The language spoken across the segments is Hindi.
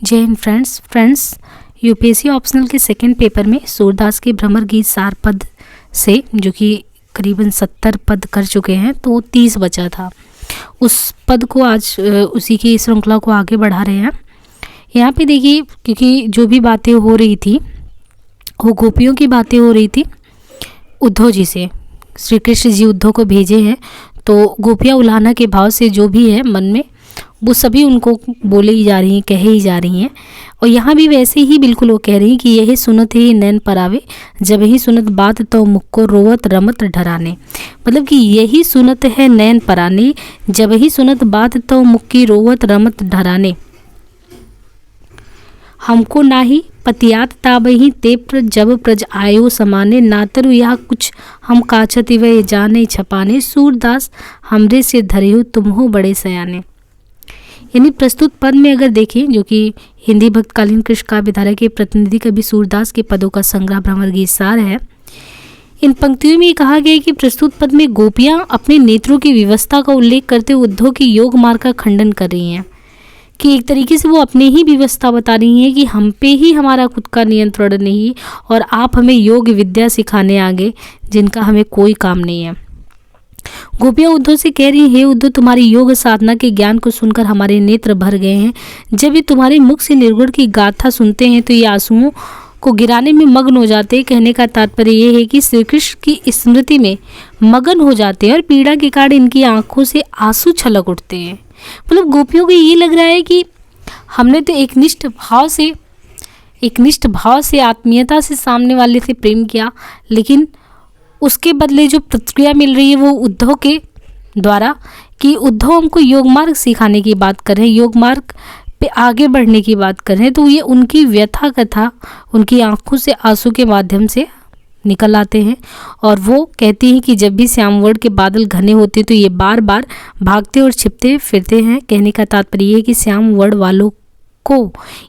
जय हिंद फ्रेंड्स यूपीएससी ऑप्शनल के सेकंड पेपर में सूरदास के भ्रमर गीत सार पद से जो कि करीबन 70 पद कर चुके हैं, तो 30 बचा था। उस पद को आज उसी की श्रृंखला को आगे बढ़ा रहे हैं। यहाँ पे देखिए, क्योंकि जो भी बातें हो रही थी वो गोपियों की बातें हो रही थी उद्धव जी से। श्री कृष्ण जी उद्धव को भेजे हैं, तो गोपियाँ उलाहना के भाव से जो भी है मन में वो सभी उनको बोले ही जा रही हैं, कहे ही जा रही हैं। और यहाँ भी वैसे ही बिल्कुल वो कह रही हैं कि यही सुनत ही नैन परावे, जब ही सुनत बात तो मुख को रोवत रमत ढराने। मतलब कि यही सुनत है नैन पराने, जब ही सुनत बात तो मुख की रोवत रमत ढराने। हमको नाही पतियात ताबही ते जब प्रज आयो समाने, नातरु यह कुछ हम काछति वह जाने छपाने, सूरदास हमरे से धरे हो तुम हो बड़े सयाने। यानी प्रस्तुत पद में अगर देखें, जो कि हिंदी भक्तकालीन कृष्ण काव्य धारा के प्रतिनिधि कवि सूरदास के पदों का संग्रह भ्रमर गीत सार है। इन पंक्तियों में कहा गया है कि प्रस्तुत पद में गोपियां अपने नेत्रों की व्यवस्था का उल्लेख करते हुए उद्धव की योग मार्ग का खंडन कर रही हैं, कि एक तरीके से वो अपनी ही व्यवस्था बता रही हैं कि हम पे ही हमारा खुद का नियंत्रण नहीं, और आप हमें योग विद्या सिखाने आगे जिनका हमें कोई काम नहीं है। गोपियाँ उद्धव से कह रही, हे उद्धव, तुम्हारी योग साधना के ज्ञान को सुनकर हमारे नेत्र भर गए हैं। जब ये तुम्हारे मुख से निर्गुण की गाथा सुनते हैं तो ये आंसुओं को गिराने में मग्न हो जाते हैं। कहने का तात्पर्य ये है कि श्री कृष्ण की स्मृति में मगन हो जाते हैं और पीड़ा के कारण इनकी आंखों से आंसू छलक उठते हैं। मतलब गोपियों को ये लग रहा है कि हमने तो एक निष्ठ भाव से आत्मीयता से सामने वाले से प्रेम किया, लेकिन उसके बदले जो प्रतिक्रिया मिल रही है वो उद्धव के द्वारा, कि उद्धव हमको योग मार्ग सिखाने की बात कर रहे हैं, योग मार्ग पे आगे बढ़ने की बात कर रहे हैं। तो ये उनकी व्यथा कथा उनकी आंखों से आंसू के माध्यम से निकल आते हैं, और वो कहती हैं कि जब भी श्यामवर्ण के बादल घने होते तो ये बार बार भागते और छिपते फिरते हैं। कहने का तात्पर्य ये है कि श्यामवर्ण वालों को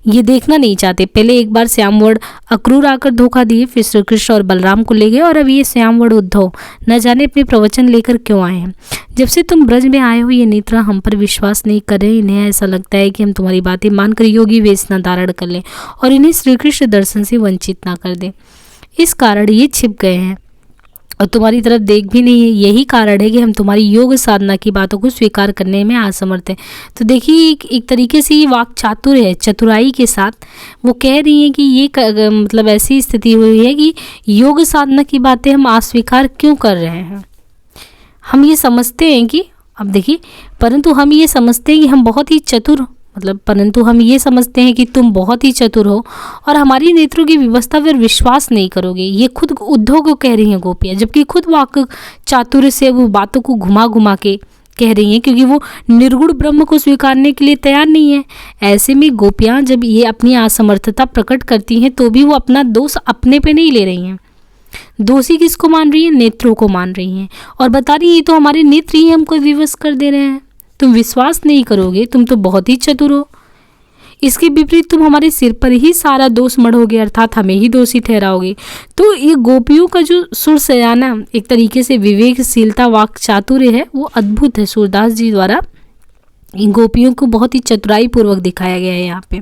ये देखना नहीं चाहते। पहले एक बार श्यामवर्ण अक्रूर आकर धोखा दिए, फिर श्री कृष्ण और बलराम को ले गए, और अब ये श्यामवर्ण उद्धव न जाने अपने प्रवचन लेकर क्यों आए हैं। जब से तुम ब्रज में आए हो ये नेत्र हम पर विश्वास नहीं कर रहे। इन्हें ऐसा लगता है कि हम तुम्हारी बातें मानकर योगी वेश न धारण कर लें और इन्हें श्री कृष्ण दर्शन से वंचित ना कर दें। इस कारण ये छिप गए हैं और तुम्हारी तरफ देख भी नहीं है। यही कारण है कि हम तुम्हारी योग साधना की बातों को स्वीकार करने में असमर्थ हैं। तो देखिए, एक तरीके से ये वाक चातुर्य है, चतुराई के साथ वो कह रही हैं कि ये मतलब ऐसी स्थिति हुई है कि योग साधना की बातें हम अस्वीकार क्यों कर रहे हैं। हम ये समझते हैं कि अब देखिए, परंतु हम ये समझते हैं कि हम बहुत ही चतुर, परंतु हम ये समझते हैं कि तुम बहुत ही चतुर हो और हमारी नेत्रों की व्यवस्था पर विश्वास नहीं करोगे। ये खुद उद्धव को कह रही हैं गोपियाँ, जबकि खुद वाक चातुर्य से वो बातों को घुमा घुमा के कह रही हैं, क्योंकि वो निर्गुण ब्रह्म को स्वीकारने के लिए तैयार नहीं है। ऐसे में गोपियाँ जब ये अपनी असमर्थता प्रकट करती हैं तो भी वो अपना दोष अपने पे नहीं ले रही हैं। दोषी किसको मान रही हैं? नेत्रों को मान रही हैं, और बता रही हैं ये तो हमारे नेत्र ही हमको विवश कर दे रहे हैं। तुम विश्वास नहीं करोगे, तुम तो बहुत ही चतुर हो। इसके विपरीत तुम हमारे सिर पर ही सारा दोष मढ़ोगे, अर्थात हमें ही दोषी ठहराओगे। तो ये गोपियों का जो सुर सयाना, एक तरीके से विवेकशीलता, वाक चातुर्य है, वो अद्भुत है। सूरदास जी द्वारा इन गोपियों को बहुत ही चतुराई पूर्वक दिखाया गया है। यहाँ पे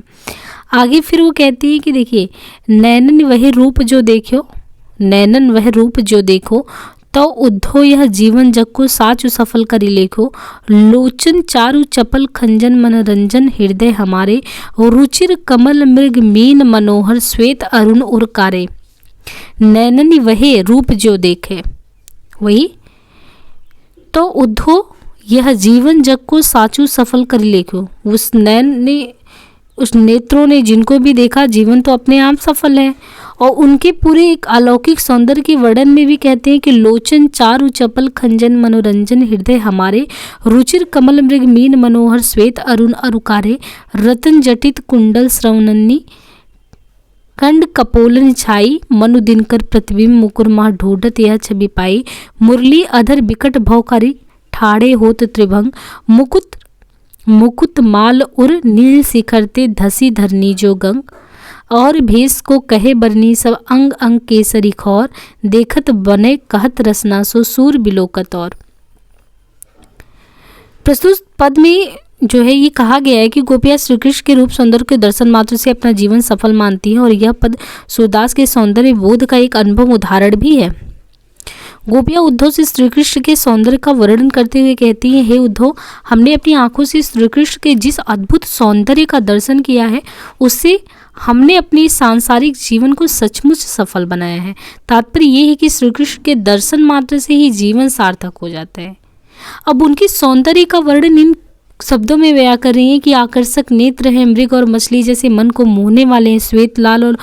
आगे फिर वो कहती है कि देखिए, नैनन वह रूप जो देखो तो उद्धव यह जीवन जग को साचु सफल करी लेखो, लोचन चारु चपल खंजन मनोरंजन हृदय हमारे, रुचिर कमल मृग मीन मनोहर श्वेत अरुण उरकारे। नैननी वह रूप जो देखे, वही तो उद्धव यह जीवन जग को साचु सफल करी लेखो। उस नेत्रों ने जिनको भी देखा, जीवन तो अपने आप सफल है। और उनके पूरे एक अलौकिक सौंदर्य के वर्णन में भी कहते हैं कि लोचन चारु चपल खंजन मनोरंजन हृदय हमारे, रुचिर कमल मृग मीन मनोहर श्वेत अरुण अरुकारे, रतन जटित कुंडल श्रवणनी कंड कपोलन छाई, मनु दिनकर प्रतिबिंब मुकुर माह ढूंढत यह छवि पाई, मुरली अधर बिकट भौकारी ठाड़े होत त्रिभंग, मुकुट माल उर नील शिखरते धसी धरनी जो गंग, और भेष को कहे बरनी सब अंग अंग केसरी खौर, देखत बने कहत रसना सो सूर बिलोकत। और प्रस्तुत पद में जो है ये कहा गया है कि गोपियाँ श्री कृष्ण के रूप सौंदर्य के दर्शन मात्र से अपना जीवन सफल मानती हैं और यह पद सूरदास के सौंदर्य बोध का एक अनुभव उदाहरण भी है। गोपियाँ उद्धव से श्री कृष्ण के सौंदर्य का वर्णन करते हुए कहती हैं, हे उद्धव, हमने अपनी आंखों से श्री कृष्ण के जिस अद्भुत सौंदर्य का दर्शन किया है उससे हमने अपने सांसारिक जीवन को सचमुच सफल बनाया है। तात्पर्य ये है कि श्री कृष्ण के दर्शन मात्र से ही जीवन सार्थक हो जाता है। अब उनकी सौंदर्य का वर्णन इन शब्दों में बयां कर रही हैं कि आकर्षक नेत्र हैं, मृग और मछली जैसे मन को मोहने वाले हैं, श्वेत लाल और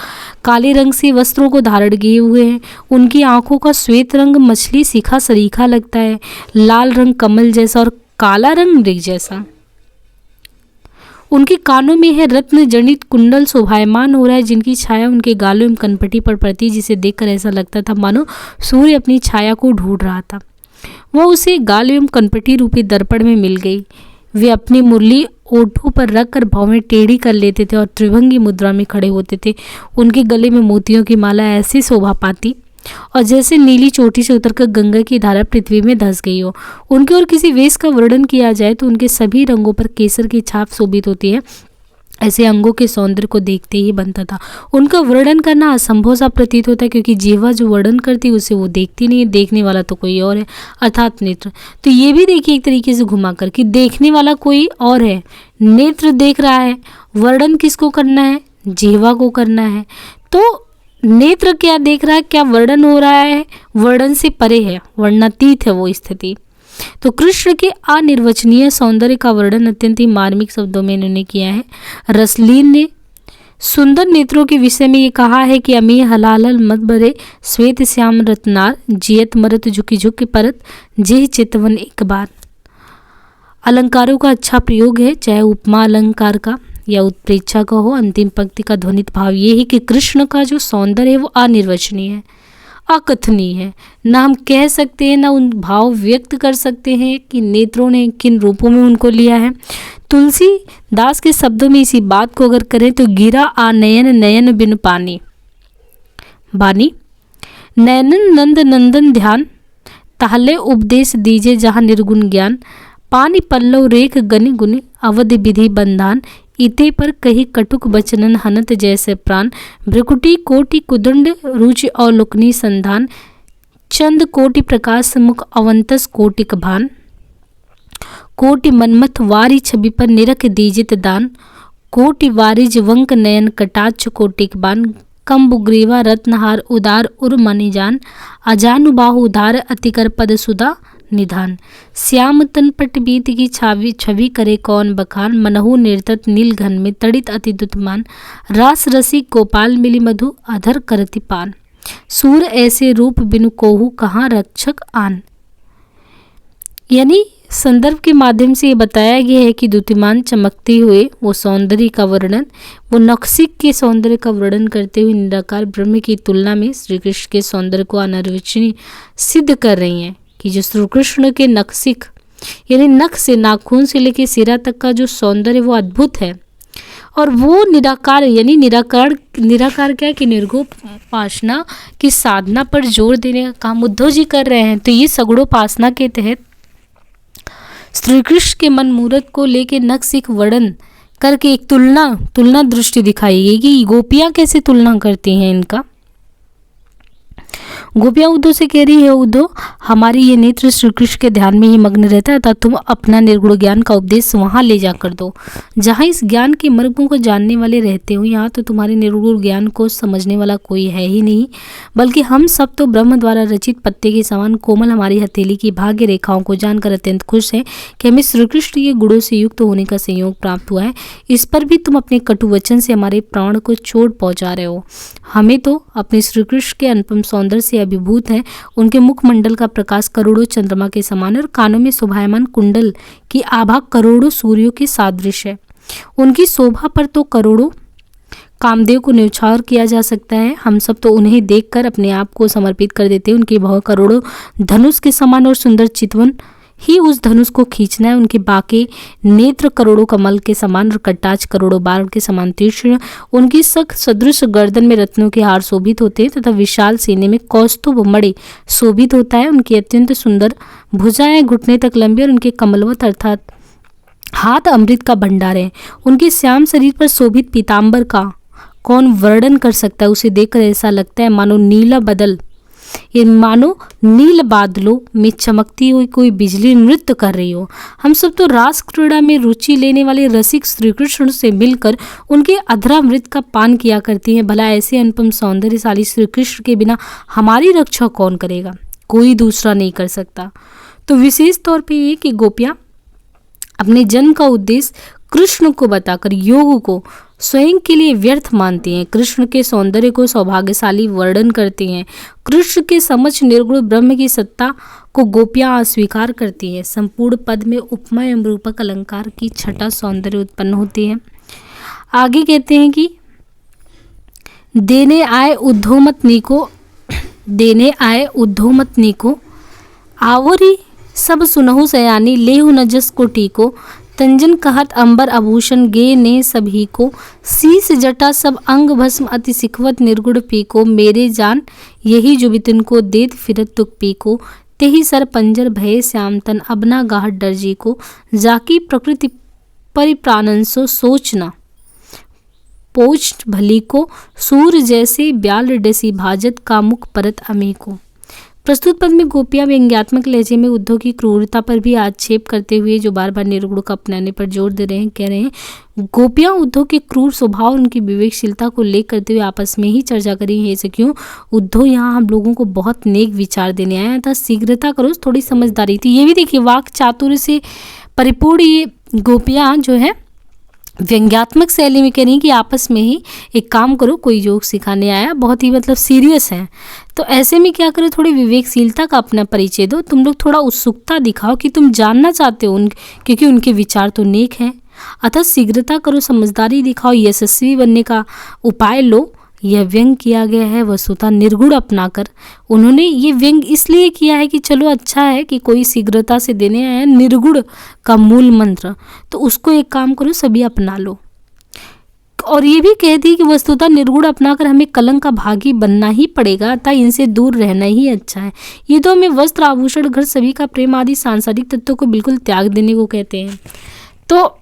काले रंग से वस्त्रों को धारण किए हुए हैं। उनकी आंखों का श्वेत रंग मछली शिखा सरीखा लगता है, लाल रंग कमल जैसा और काला रंग मृग जैसा। उनके कानों में है रत्न जनित कुंडल शोभायमान हो रहा है, जिनकी छाया उनके गालों एवं कनपटी पर पड़ती, जिसे देखकर ऐसा लगता था मानो सूर्य अपनी छाया को ढूंढ रहा था। वह उसे गाल एवं कनपटी रूपी दर्पण में मिल गई। वे अपनी मुरली ओठों पर रखकर भौवें टेढ़ी कर लेते थे और त्रिभंगी मुद्रा में खड़े होते थे। उनके गले में मोतियों की माला ऐसी शोभा पाती और जैसे नीली चोटी से उतरकर गंगा की धारा पृथ्वी में धंस गई हो। उनके और किसी वेश का वर्णन किया जाए तो उनके सभी रंगों पर केसर की छाप शोभित होती है। ऐसे अंगों के सौंदर्य को देखते ही बनता था। उनका वर्णन करना असंभव सा प्रतीत होता है, क्योंकि जीवा जो वर्णन करती है उसे वो देखती नहीं है, देखने वाला तो कोई और है, अर्थात नेत्र। तो ये भी देखिए एक तरीके से घुमाकर कि देखने वाला कोई और है, नेत्र देख रहा है, वर्णन किसको करना है, जीवा को करना है। तो नेत्र क्या देख रहा है, क्या वर्णन हो रहा है, वर्णन से परे है, वर्णनातीत है वो स्थिति। तो कृष्ण के अनिर्वचनीय सौंदर्य का वर्णन अत्यंत ही मार्मिक शब्दों में इन्होंने किया है। रसलीन ने सुंदर नेत्रों के विषय में ये कहा है कि अमी हलाल मत बरे श्वेत श्याम रत्नार जियत मरत झुकी झुकी परत जेह चितवन एक बार। अलंकारों का अच्छा प्रयोग है, चाहे उपमा अलंकार का या उत्प्रेक्षा का हो। अंतिम पंक्ति का ध्वनित भाव ये है कि कृष्ण का जो सौंदर्य है वो अनिर्वचनीय है, अकथनीय है। ना हम कह सकते हैं, ना उन भाव व्यक्त कर सकते हैं कि नेत्रों ने किन रूपों में उनको लिया है। तुलसीदास के शब्दों में इसी बात को अगर करें तो गिरा आ नयन नयन बिन पानी बानी नयनन नंद नंदन ध्यान ताहले उपदेश दीजे जहाँ निर्गुण ज्ञान पानी पल्लव रेख गनि गुनि अवध विधि बंधान इते पर कही कटुक बचनन हनत जैसे प्राण भ्रकुटी कोटि कुदंड रुचि अवलोकनी संधान चंद कोटि प्रकाश मुख अवंतस कोटिक भान कोटि मनमथ वारी छवि पर निरख दीजित दान कोटि वारिज वंक नयन कटाक्ष कोटिक बान कंबुग्रीवा रत्नहार उदार उर मणि जान अजानुबाहु उदार अतिकर पद सुधा निधान श्याम तन पट बीत की छवि करे कौन बखान मनहु निर्तत नील घन में तड़ित अति दुतमान रास रसिक गोपाल मिली मधु अधर करति पान सूर ऐसे रूप बिनु कोहू कहाँ रक्षक आन। यानी संदर्भ के माध्यम से ये बताया गया है कि द्युतिमान चमकते हुए वो सौंदर्य का वर्णन, वो नक्सिक के सौंदर्य का वर्णन करते हुए निराकार ब्रह्म की तुलना में श्री कृष्ण के सौंदर्य को अनिर्वचनीय सिद्ध कर रही हैं कि जो श्री कृष्ण के नक्सिक यानी नख से नाखून से लेकर सिरा तक का जो सौंदर्य वो अद्भुत है। और वो निराकार यानी निराकार क्या कि निर्गुणोपासना की साधना पर जोर देने का काम उद्धव जी कर रहे हैं। तो ये सगुणोपासना के तहत श्री कृष्ण के मन मूर्त को लेके नक्सिक वर्णन करके एक तुलना दृष्टि दिखाई गई कि गोपियाँ कैसे तुलना करती हैं इनका। गोपियाँ उद्धव से कह रही है, उद्धव हमारी ये नेत्र श्री कृष्ण के ध्यान में ही मग्न रहता है, तथा तुम अपना निर्गुण ज्ञान का उपदेश वहाँ ले जाकर दो जहाँ इस ज्ञान के मार्गों को जानने वाले रहते हो। यहाँ तो तुम्हारे निर्गुण ज्ञान को समझने वाला कोई है ही नहीं, बल्कि हम सब तो ब्रह्म द्वारा रचित पत्ते के समान कोमल हमारी हथेली की भाग्य रेखाओं को जानकर अत्यंत खुश हैं कि हमें श्री कृष्ण के गुणों से युक्त होने का संयोग प्राप्त हुआ है। इस पर भी तुम अपने कटु वचन से हमारे प्राण को चोट पहुँचा रहे हो। हमें तो अपने श्री कृष्ण के अनुपम सौंदर्य से अभिभूत है। उनके मुखमंडल का प्रकाश करोड़ों चंद्रमा के समान और कानों में शोभायमान कुंडल की आभा करोड़ों सूर्यों के सादृश है। उनकी शोभा पर तो करोड़ों कामदेव को न्यौछावर किया जा सकता है। हम सब तो उन्हें देखकर अपने आप को समर्पित कर देते हैं। उनके भाव करोड़ों धनुष के समान और सुंदर चितवन ही उस धनुष को खींचना है। उनके बाके नेत्र करोड़ों कमल के समान और कटाक्ष करोड़ों बाण के समान तीक्ष्ण। उनकी सख सदृश गर्दन में रत्नों के हार शोभित होते हैं तथा विशाल सीने में कौस्तुभ मणि शोभित होता है। उनकी अत्यंत सुंदर भुजाएं घुटने तक लंबी और उनके कमलवत अर्थात हाथ अमृत का भंडार है। उनके श्याम शरीर पर शोभित पीताम्बर का कौन वर्णन कर सकता है। उसे देखकर ऐसा लगता है मानो नील बादलों में चमकती हुई कोई बिजली नृत्य कर रही हो। हम सब तो रास क्रीड़ा में रुचि लेने वाले रसिक श्री कृष्ण से मिलकर उनके अधरामृत का पान किया करती हैं। भला ऐसे अनुपम सौंदर्यशाली श्री कृष्ण के बिना हमारी रक्षा कौन करेगा? कोई दूसरा नहीं कर सकता। तो विशेष तौर पे ये कि गोपियाँ अपने जन्म का उद्देश्य कृष्ण को बताकर योग को स्वयं के लिए व्यर्थ मानती हैं। कृष्ण के सौंदर्य को सौभाग्यशाली वर्णन करती हैं। कृष्ण के समक्ष निर्गुण ब्रह्म की सत्ता को गोपियाँ अस्वीकार करती हैं। संपूर्ण पद में उपमा एवं रूपक अलंकार की छटा सौंदर्य उत्पन्न होती है। आगे कहते हैं कि देने आए उद्धोमत नीको आवरी सब सुनहु सयानी लेहु न जस को टीको तंजन कहत अंबर आभूषण गे ने सभी को शीस जटा सब अंग भस्म अति सिखवत निर्गुण पीको मेरे जान यही जो भी तिनको देत फिरत तुक पीको तेही सर पंजर भय श्याम तन अबना गाहट दर्जी को जाकी प्रकृति परिप्राणंसो सोचना पोच भली को सूर जैसे ब्याल डसी भाजत का मुख परत अमी को। प्रस्तुत पद में गोपियां व्यंग्यात्मक लहजे में उद्धव की क्रूरता पर भी आक्षेप करते हुए जो बार बार निर्गुण का अपनाने पर जोर दे रहे हैं, कह रहे हैं गोपियां उद्धव के क्रूर स्वभाव उनकी विवेकशीलता को लेकर करते हुए आपस में ही चर्चा करी है। ऐसे क्यों? उद्धव यहाँ हम लोगों को बहुत नेक विचार देने आया था। शीघ्रता करो, थोड़ी समझदारी थी। ये भी देखिए वाक चातुर्य से परिपूर्ण ये गोपियां जो है व्यंग्यात्मक शैली में कह रही हैं कि आपस में ही एक काम करो, कोई योग सिखाने आया, बहुत ही मतलब सीरियस है, तो ऐसे में क्या करो, थोड़ी विवेकशीलता का अपना परिचय दो। तुम लोग थोड़ा उत्सुकता दिखाओ कि तुम जानना चाहते हो क्योंकि उनके विचार तो नेक हैं। अतः शीघ्रता करो, समझदारी दिखाओ, यशस्वी बनने का उपाय लो। यह व्यंग किया गया है वस्तुतः निर्गुण अपनाकर। उन्होंने ये व्यंग इसलिए किया है कि चलो अच्छा है कि कोई शीघ्रता से देने आया निर्गुण का मूल मंत्र, तो उसको एक काम करो सभी अपना लो। और ये भी कह दी कि वस्तुतः निर्गुण अपनाकर हमें कलंक का भागी बनना ही पड़ेगा, अतः इनसे दूर रहना ही अच्छा है। ये तो हमें वस्त्र आभूषण घर सभी का प्रेम आदि सांसारिक तत्वों को बिल्कुल त्याग देने को कहते हैं। तो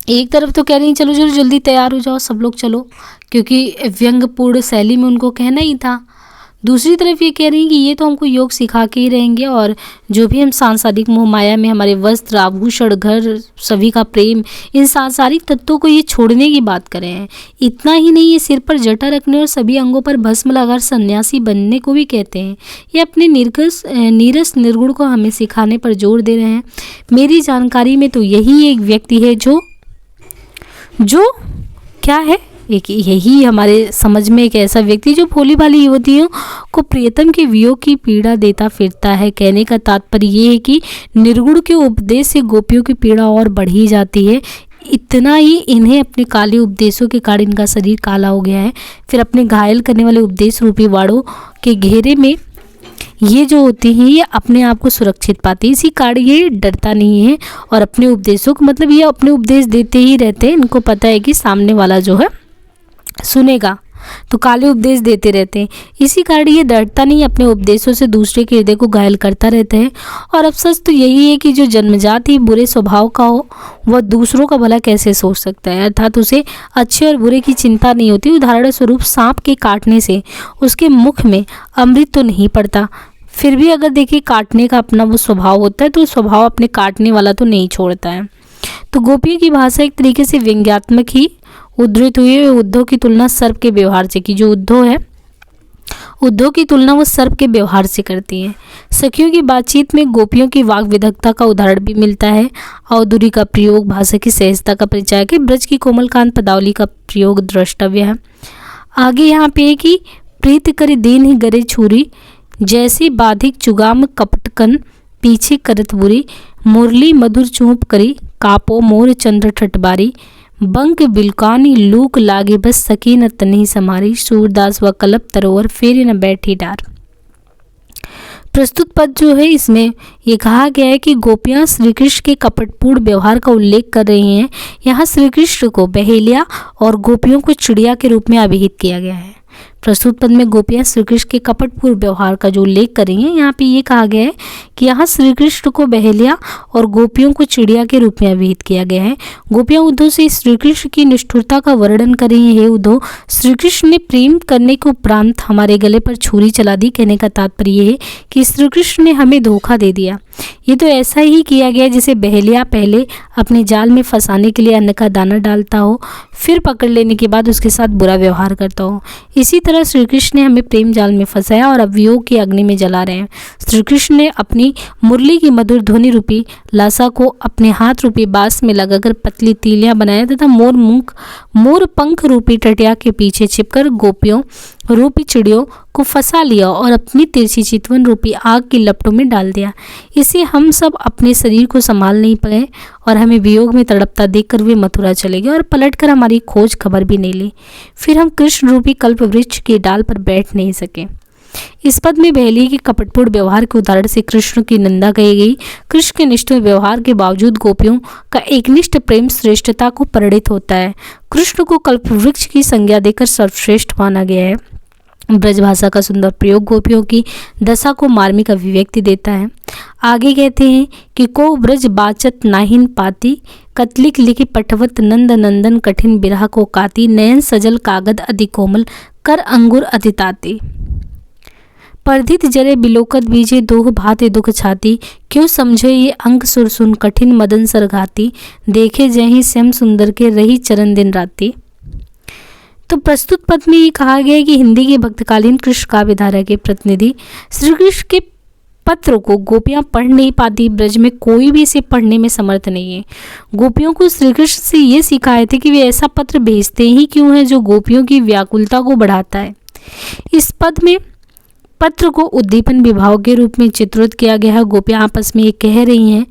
एक तरफ तो कह रही हैं चलो चलो जल्दी तैयार हो जाओ सब लोग चलो, क्योंकि व्यंग्यपूर्ण शैली में उनको कहना ही था। दूसरी तरफ ये कह रही हैं कि ये तो हमको योग सिखा के ही रहेंगे और जो भी हम सांसारिक मोह माया में हमारे वस्त्र आभूषण घर सभी का प्रेम, इन सांसारिक तत्वों को ये छोड़ने की बात कर रहे हैं। इतना ही नहीं, ये सिर पर जटा रखने और सभी अंगों पर भस्म लगाकर सन्यासी बनने को भी कहते हैं। ये अपने नीरस निर्गुण को हमें सिखाने पर जोर दे रहे हैं। मेरी जानकारी में तो यही एक व्यक्ति है जो क्या है, एक यही हमारे समझ में एक ऐसा व्यक्ति जो भोली भाली युवतियों को प्रियतम के वियोग की पीड़ा देता फिरता है। कहने का तात्पर्य ये है कि निर्गुण के उपदेश से गोपियों की पीड़ा और बढ़ी जाती है। इतना ही, इन्हें अपने काले उपदेशों के कारण इनका शरीर काला हो गया है। फिर अपने घायल करने वाले उपदेश रूपी वाड़ों के घेरे में ये जो होती हैं ये अपने आप को सुरक्षित पाती है। इसी कारण ये डरता नहीं है और अपने उपदेशों को मतलब ये अपने उपदेश देते ही रहते हैं। इनको पता है कि सामने वाला जो है सुनेगा, तो काले उपदेश देते रहते हैं। इसी कारण ये डरता नहीं, अपने उपदेशों से दूसरे के हृदय को घायल करता रहता है। और अफसोस तो यही है कि जो जन्मजात ही बुरे स्वभाव का हो वह दूसरों का भला कैसे सोच सकता है, अर्थात उसे अच्छे और बुरे की चिंता नहीं होती। उदाहरण स्वरूप सांप के काटने से उसके मुख में अमृत तो नहीं पड़ता, फिर भी अगर देखिए काटने का अपना वो स्वभाव होता है तो स्वभाव अपने काटने वाला तो नहीं छोड़ता है। तो गोपियों की भाषा एक तरीके से व्यंग्यात्मक ही उद्धृत हुई है। उद्धव की तुलना सर्प के व्यवहार से की, जो उद्धव है उद्धव की तुलना वो सर्प के व्यवहार से करती हैं। सखियों की बातचीत में गोपियों की वाक विदग्धता का उदाहरण भी मिलता है। अवधुरी का प्रयोग, भाषा की सहजता का परिचय के, ब्रज की कोमलकांत पदावली का प्रयोग द्रष्टव्य है। आगे यहाँ पे है कि प्रीत करे दीन ही गरे छुरी, जैसे बाधिक चुगाम कपटकन पीछे करत बुरी, मुरली मधुर चूप करी कापो मोर चंद्र ठटबारी, बंक बिलकानी लूक लागे बस सकी न तनी समारी, सूरदास व कलप तरोवर फेरे न बैठी डार। प्रस्तुत पद जो है इसमें ये कहा गया है कि गोपियां श्री कृष्ण के कपटपूर्ण व्यवहार का उल्लेख कर रही हैं। यहाँ श्री कृष्ण को बहेलिया और गोपियों को चिड़िया के रूप में अभिहित किया गया है। प्रस्तुत पद में गोपियां श्री कृष्ण के कपटपूर्ण व्यवहार का जो उल्लेख कर रही हैं। यहाँ पे ये कहा गया है कि यहाँ श्री कृष्ण को बहेलिया और गोपियों को चिड़िया के रूप में अभिहित किया गया है। गोपियां उद्धव से श्री कृष्ण की निष्ठुरता का वर्णन कर रही हैं। हे उद्धव, श्री कृष्ण ने प्रेम करने के उपरांत हमारे गले पर छुरी चला दी। कहने का तात्पर्य ये है कि श्री कृष्ण ने हमें धोखा दे दिया। ये तो ऐसा ही किया गया जैसे बहेलिया पहले अपने जाल में फंसाने के लिए अन्न का दाना डालता हो, फिर पकड़ लेने के बाद उसके साथ बुरा व्यवहार करता हो। इसी तरह श्री कृष्ण ने हमें प्रेम जाल में फंसाया और अब वियोग की अग्नि में जला रहे हैं। श्री कृष्ण ने अपनी मुरली की मधुर ध्वनि रूपी लासा को अपने हाथ रूपी बांस में लगाकर पतली तीलियां बनाया तथा मोर पंख रूपी टटिया के पीछे छिपकर गोपियों रूपी चिड़ियों को फंसा लिया और अपनी तिरछी चितवन रूपी आग की लपटों में डाल दिया। इसे हम सब अपने शरीर को संभाल नहीं पाए और हमें वियोग में तड़पता देखकर वे मथुरा चले गए और पलटकर हमारी खोज खबर भी नहीं ली। फिर हम कृष्ण रूपी कल्प वृक्ष की डाल पर बैठ नहीं सके। इस पद में बहेलिया के कपटपूर्ण व्यवहार के उदाहरण से कृष्ण की निंदा कही गई। कृष्ण के निष्ठुर व्यवहार के बावजूद गोपियों का एकनिष्ठ प्रेम श्रेष्ठता को परिणित होता है। कृष्ण को कल्प वृक्ष की संज्ञा देकर सर्वश्रेष्ठ माना गया है। ब्रजभाषा का सुंदर प्रयोग गोपियों की दशा को मार्मिक अभिव्यक्ति देता है। आगे कहते हैं कि को ब्रज बाचत नाहिन पाती, कतलिक लिखि पठवत नंद नंदन कठिन बिरह को काती, नयन सजल कागद अति कोमल कर अंगुर अति ताती। परधित जरे बिलोकत बीजे दोह भाते दुख छाती, क्यों समझे ये अंक सुर सुन कठिन मदन सरघाती, देखे जहीं श्याम सुंदर के रही चरण दिन राती। तो प्रस्तुत पद में ये कहा गया है कि हिंदी के भक्तकालीन कृष्ण काव्य धारा के प्रतिनिधि श्री कृष्ण के पत्र को गोपियां पढ़ नहीं पाती। ब्रज में कोई भी इसे पढ़ने में समर्थ नहीं है। गोपियों को श्री कृष्ण से ये सिखाए थे कि वे ऐसा पत्र भेजते ही क्यों है जो गोपियों की व्याकुलता को बढ़ाता है। इस पद में पत्र को उद्दीपन विभाव के रूप में चित्रित किया गया है। गोपियां आपस में ये कह रही हैं,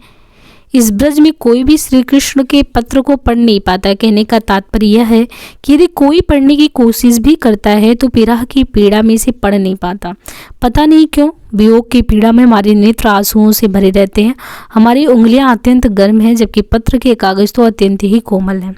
इस ब्रज में कोई भी श्री कृष्ण के पत्र को पढ़ नहीं पाता। कहने का तात्पर्य यह है कि यदि कोई पढ़ने की कोशिश भी करता है तो विरह की पीड़ा में इसे पढ़ नहीं पाता। पता नहीं क्यों वियोग की पीड़ा में हमारे नेत्र आंसुओं से भरे रहते हैं। हमारी उंगलियां अत्यंत गर्म हैं, जबकि पत्र के कागज तो अत्यंत ही कोमल हैं।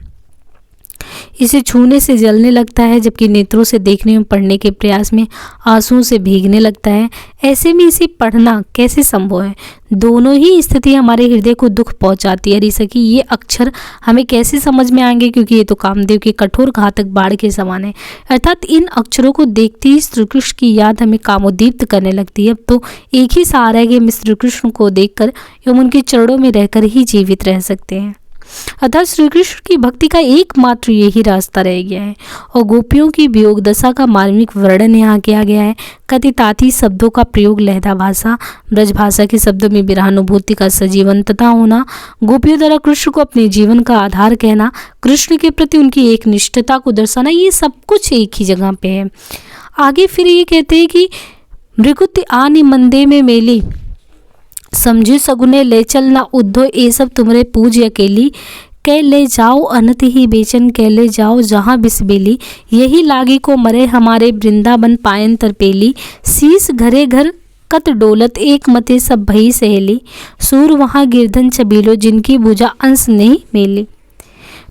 इसे छूने से जलने लगता है, जबकि नेत्रों से देखने और पढ़ने के प्रयास में आंसुओं से भीगने लगता है। ऐसे में इसे पढ़ना कैसे संभव है? दोनों ही स्थिति हमारे हृदय को दुख पहुंचाती है। ऋषि की ये अक्षर हमें कैसे समझ में आएंगे, क्योंकि ये तो कामदेव के कठोर घातक बाढ़ के समान है। अर्थात इन अक्षरों को देखते ही श्री कृष्ण की याद हमें कामोद्दीप्त करने लगती है। अब तो एक ही सहारा है कि हम श्री कृष्ण को देखकर एवं उनके चरणों में रहकर ही जीवित रह सकते हैं। अतः श्री कृष्ण की भक्ति का एकमात्र यही रास्ता रह गया है। और गोपियों की वियोग दशा का मार्मिक वर्णन यहाँ किया गया है। कथिताती शब्दों का प्रयोग लहदा भाषा, ब्रज भाषा के शब्दों में विरहानुभूति का सजीवंतता होना, गोपियों द्वारा कृष्ण को अपने जीवन का आधार कहना, कृष्ण के प्रति उनकी एक निष्ठता को दर्शाना, ये सब कुछ एक ही जगह पे है। आगे फिर ये कहते हैं कि मृगुति आनि मंदे में मेली, समझे सगुने ले चल ना उद्धव, ये सब तुमरे पूज अकेली, कह ले जाओ अनत ही बेचन, कह ले जाओ जहाँ बिस्बेली, यही लागी को मरे हमारे वृंदावन पायन तरपेली, शीस घरे घर कत डोलत एक मते सब भई सहेली, सूर वहाँ गिरधन छबीलो जिनकी भुजा अंश नहीं मेली।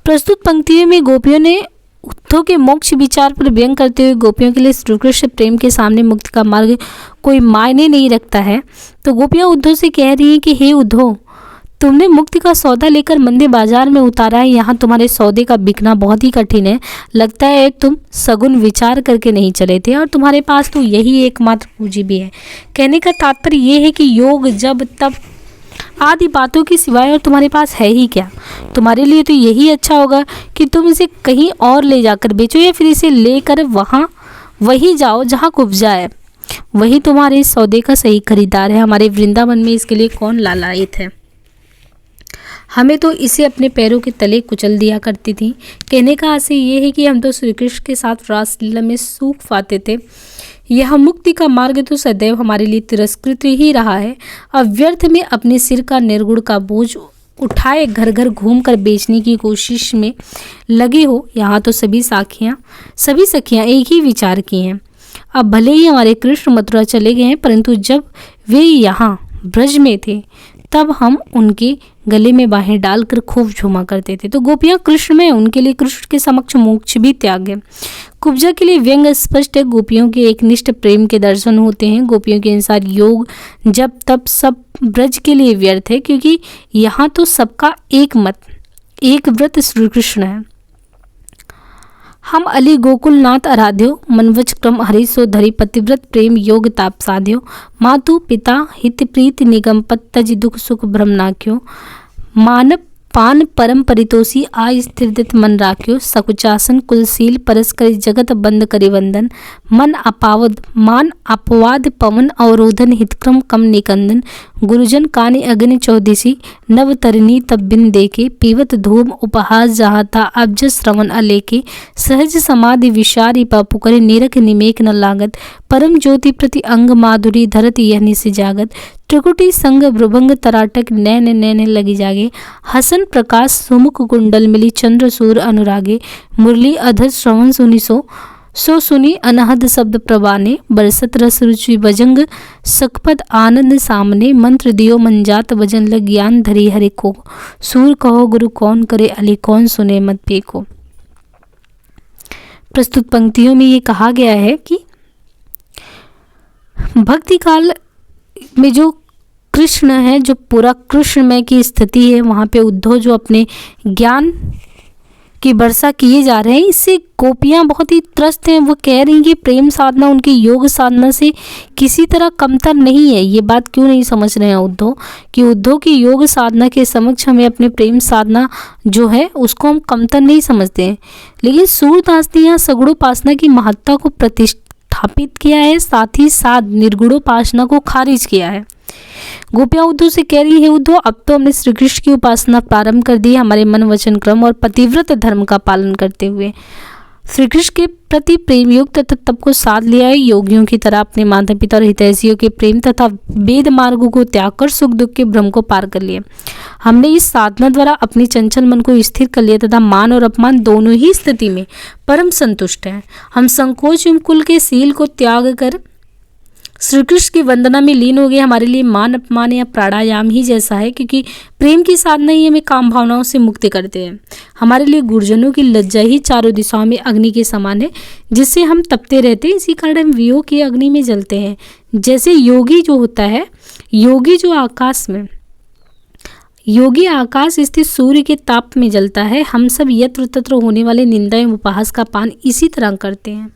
प्रस्तुत पंक्तियों में गोपियों ने उद्धव के मोक्ष विचार पर व्यंग करते हुए गोपियों के लिए श्री कृष्ण प्रेम के सामने मुक्ति का मार्ग कोई मायने नहीं रखता है। तो गोपियां उद्धव से कह रही हैं कि हे उद्धव, तुमने मुक्ति का सौदा लेकर मंदिर बाजार में उतारा है। यहाँ तुम्हारे सौदे का बिकना बहुत ही कठिन है। लगता है तुम सगुन विचार करके नहीं चले थे और तुम्हारे पास तो यही एकमात्र पूंजी भी है। कहने का तात्पर्य ये है कि योग जब तब आदि बातों की सिवाय और तुम्हारे पास है ही क्या। तुम्हारे लिए तो यही अच्छा होगा कि तुम इसे कहीं और ले जाकर बेचो, या फिर इसे लेकर वहीं जाओ जहाँ उपजा है। वही तुम्हारे सौदे का सही खरीदार है। हमारे वृंदावन में इसके लिए कौन लालायित है? हमें तो इसे अपने पैरों के तले कुचल दिया करती थी। कहने का आशय ये है कि हम तो श्री कृष्ण के साथ रासलीला में सूख पाते थे। यह मुक्ति का मार्ग तो सदैव हमारे लिए तिरस्कृत ही रहा है। अब व्यर्थ में अपने सिर का निर्गुण का बोझ उठाए घर घर घूमकर बेचने की कोशिश में लगे हो। यहाँ तो सभी सखियाँ एक ही विचार की हैं। अब भले ही हमारे कृष्ण मथुरा चले गए हैं, परंतु जब वे यहाँ ब्रज में थे तब हम उनके गले में बाहें डालकर खूब झूमा करते थे। तो गोपियाँ कृष्ण में, उनके लिए कृष्ण के समक्ष मोक्ष भी त्याग है। कुब्जा के लिए व्यंग स्पष्ट है, गोपियों के एक निष्ठ प्रेम के दर्शन होते हैं। गोपियों के अनुसार योग जब तब सब ब्रज के लिए व्यर्थ है, क्योंकि यहाँ तो सबका एक मत, एक व्रत श्री कृष्ण है। हम अली गोकुलनाथ आराध्यो, मनवच क्रम हरि सो धरि, पतिव्रत प्रेम योग ताप साध्यो, मातु पिता हित प्रीति निगम पत, तज दुख सुख भ्रम नाख्यो, मानव पान परम परितोषी, आय स्थिर मन राख्यो, सकुचासन कुलशील परस करि, जगत बंद करि वंदन, मन अपावद मान अपवाद पवन, अवरोधन हितक्रम कम निकंदन, गुरुजन कानि अग्नि चौदिसी, नव तरनी तब बिन देके, पीवत धूम उपहास जहाँ था, अब्ज श्रवण अलेके, सहज समाधि विशारी पापु करे, निरख निमेक न लागत, परम ज्योति प्रति अंग माधुरी, धरत यहनि से जागत, त्रिकुटी संग भ्रुभंग तराटक, नैन नैन लगी जागे, हसन प्रकाश सुमुख कुंडल मिली, चंद्र सूर अनुरागे, मुरली अधर श्रवण सुनि सो सुनी, अनहद शब्द प्रवाने, बरसत रस रुचि भजंग, सकपद आनंद सामने, मंत्र दियो मंजात वजन लग, ज्ञान धरी हरि को, सूर कहो गुरु कौन करे, अली कौन सुने मत पेको। प्रस्तुत पंक्तियों में ये कहा गया है कि भक्ति काल में जो कृष्ण है, जो पूरा कृष्णमय की स्थिति है, वहाँ पे उद्धव जो अपने ज्ञान की वर्षा किए जा रहे हैं, इससे गोपियाँ बहुत ही त्रस्त हैं। वो कह रही हैं कि प्रेम साधना उनकी योग साधना से किसी तरह कमतर नहीं है। ये बात क्यों नहीं समझ रहे हैं उद्धव, कि उद्धव की योग साधना के समक्ष हमें अपने प्रेम साधना जो है उसको हम कमतर नहीं समझते हैं। लेकिन सूरदास ने यहाँ सगुणोपासना की महत्ता को प्रतिष्ठापित किया है, साथ ही साथ निर्गुणोपासना को खारिज किया है। गोपियाँ उद्धव से कह रही है, उद्धव अब तो हमने श्री कृष्ण की उपासना प्रारंभ कर दी, हमारे मन वचन क्रम और पतिव्रत धर्म का पालन करते हुए श्री कृष्ण के प्रति प्रेम योग तथा तप को साध लिया है। योगियों की तरह अपने माता पिता और हितैषियों के प्रेम तथा वेद मार्गों को त्याग कर सुख दुख के भ्रम को पार कर लिया। हमने इस साधना द्वारा अपने चंचल मन को स्थिर कर लिया तथा मान और अपमान दोनों ही स्थिति में परम संतुष्ट हैं। हम संकोच एवं कुल के सील को त्याग कर श्री कृष्ण की वंदना में लीन हो गए। हमारे लिए मान अपमान या प्राणायाम ही जैसा है, क्योंकि प्रेम की साधना ही हमें काम भावनाओं से मुक्त करते हैं। हमारे लिए गुरुजनों की लज्जा ही चारों दिशाओं में अग्नि के समान है, जिससे हम तपते रहते हैं। इसी कारण हम वियोग की अग्नि में जलते हैं। जैसे योगी जो होता है, योगी आकाश स्थित सूर्य के ताप में जलता है, हम सब यत्र तत्र होने वाले निंदा एवं उपहास का पान इसी तरह करते हैं।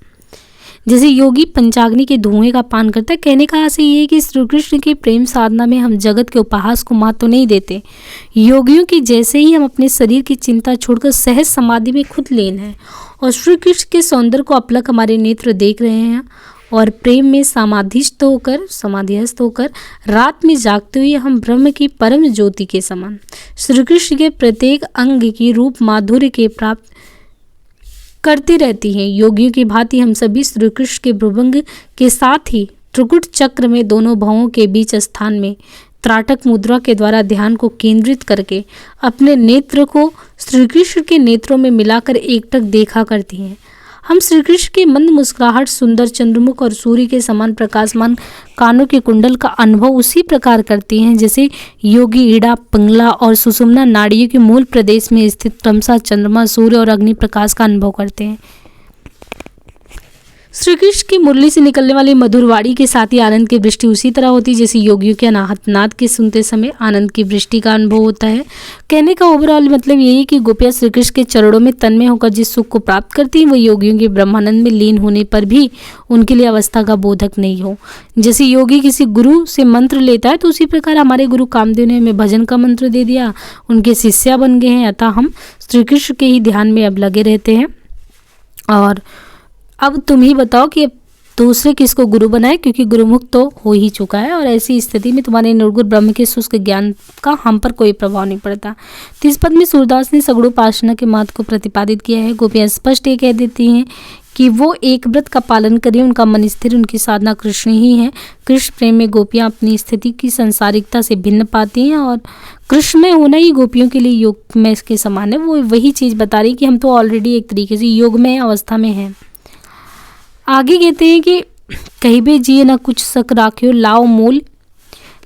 जैसे योगी पंचाग्नि के धुएं का पान करता है। कहने का आशय ये है कि श्री कृष्ण के प्रेम साधना में हम जगत के उपहास को महत्व नहीं देते। योगियों की जैसे ही हम अपने शरीर की चिंता छोड़कर सहज समाधि में खुद लीन हैं और श्री कृष्ण के सौंदर्य को अपलक हमारे नेत्र देख रहे हैं और प्रेम में समाधिस्थ होकर रात में जागते हुए हम ब्रह्म की परम ज्योति के समान श्री कृष्ण के प्रत्येक अंग की रूप माधुर्य के प्राप्त करती रहती हैं। योगियों की भांति हम सभी श्री कृष्ण के भ्रुभंग के साथ ही त्रिकुट चक्र में दोनों भावों के बीच स्थान में त्राटक मुद्रा के द्वारा ध्यान को केंद्रित करके अपने नेत्र को श्री कृष्ण के नेत्रों में मिलाकर एकटक देखा करती हैं। हम श्री कृष्ण की मंद मुस्कुराहट, सुंदर चंद्रमुख और सूर्य के समान प्रकाशमान कानों के कुंडल का अनुभव उसी प्रकार करती हैं जैसे योगी ईड़ा, पिंगला और सुषुम्ना नाड़ियों के मूल प्रदेश में स्थित क्रमशः चंद्रमा, सूर्य और अग्नि प्रकाश का अनुभव करते हैं। श्री कृष्ण की मुरली से निकलने वाली मधुर वाणी के साथ ही आनंद की वृष्टि उसी तरह होती है जैसे योगियों के अनाहत नाद के सुनते समय आनंद की वृष्टि का अनुभव होता है। कहने का ओवरऑल मतलब यही है कि गोपियाँ श्री कृष्ण के चरणों में तन्मय होकर जिस सुख को प्राप्त करती हैं वो योगियों के ब्रह्मानंद में लीन होने पर भी उनके लिए अवस्था का बोधक नहीं हो। जैसे योगी किसी गुरु से मंत्र लेता है तो उसी प्रकार हमारे गुरु कामदेव ने हमें भजन का मंत्र दे दिया, उनके शिष्या बन गए हैं। अतः हम श्री कृष्ण के ही ध्यान में अब लगे रहते हैं। और अब तुम ही बताओ कि अब दूसरे किसको गुरु बनाए, क्योंकि गुरुमुख तो हो ही चुका है और ऐसी स्थिति में तुम्हारे निर्गुण ब्रह्म के शुष्क ज्ञान का हम पर कोई प्रभाव नहीं पड़ता। तो इस पद में सूरदास ने सगुणोपासना के महत्व को प्रतिपादित किया है। गोपियाँ स्पष्ट ये कह देती हैं कि वो एक व्रत का पालन करें, उनका मन स्थिर, उनकी साधना कृष्ण ही है। कृष्ण प्रेम में गोपियाँ अपनी स्थिति की संसारिकता से भिन्न पाती हैं और कृष्ण में होना ही गोपियों के लिए योग में इसके समान है। वो वही चीज़ बता रही कि हम तो ऑलरेडी एक तरीके से योगमय अवस्था में हैं। आगे कहते हैं कि कहीं भी जिए न कुछ शक राख्यो, लाओ मूल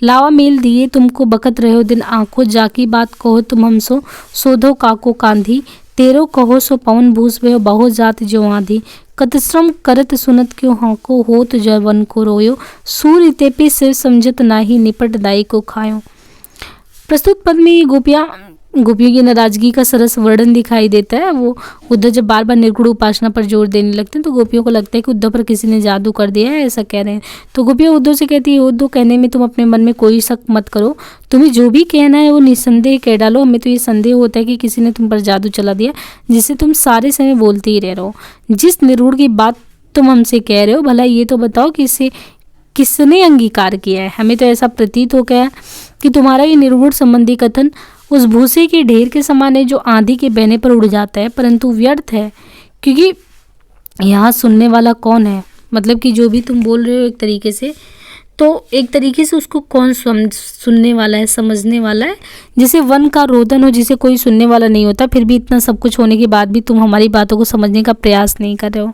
लावा मेल दिए तुमको बकत रहो दिन आंखों, जाकी बात कहो तुम हमसो सोधो काको कांधी, तेरो कहो सो पवन भूस भयो बहु जात जो आंधी, कतश्रम करत सुनत क्यों हाको होत जवन को रोयो, सूर्य ते पे सिर समझत नाही निपट दाई को खायो। प्रस्तुत पद में गोपियों की नाराजगी का सरस वर्णन दिखाई देता है। वो उद्धव जब बार बार निर्गुण उपासना पर जोर देने लगते हैं तो गोपियों को लगता है कि उद्धव पर किसी ने जादू कर दिया है, ऐसा कह रहे हैं। तो गोपियाँ उद्धव से कहती है, उद्धव कहने में तुम अपने मन में कोई शक मत करो, तुम्हें जो भी कहना है वो निसंदेह कह डालो, हमें तो ये संदेह होता है कि किसी ने तुम पर जादू चला दिया जिससे तुम सारे समय बोलते ही रह रहो। जिस निर्गुण की बात तुम हमसे कह रहे हो भला ये तो बताओ कि इसे किसने अंगीकार किया है। हमें तो ऐसा प्रतीत हो गया कि तुम्हारा ये निर्गुण संबंधी कथन उस भूसे के ढेर के समान है जो आंधी के बहने पर उड़ जाता है, परंतु व्यर्थ है, क्योंकि यहाँ सुनने वाला कौन है। मतलब कि जो भी तुम बोल रहे हो एक तरीके से उसको कौन सुनने वाला है, समझने वाला है। जैसे वन का रोदन हो जिसे कोई सुनने वाला नहीं होता, फिर भी इतना सब कुछ होने के बाद भी तुम हमारी बातों को समझने का प्रयास नहीं कर रहे हो।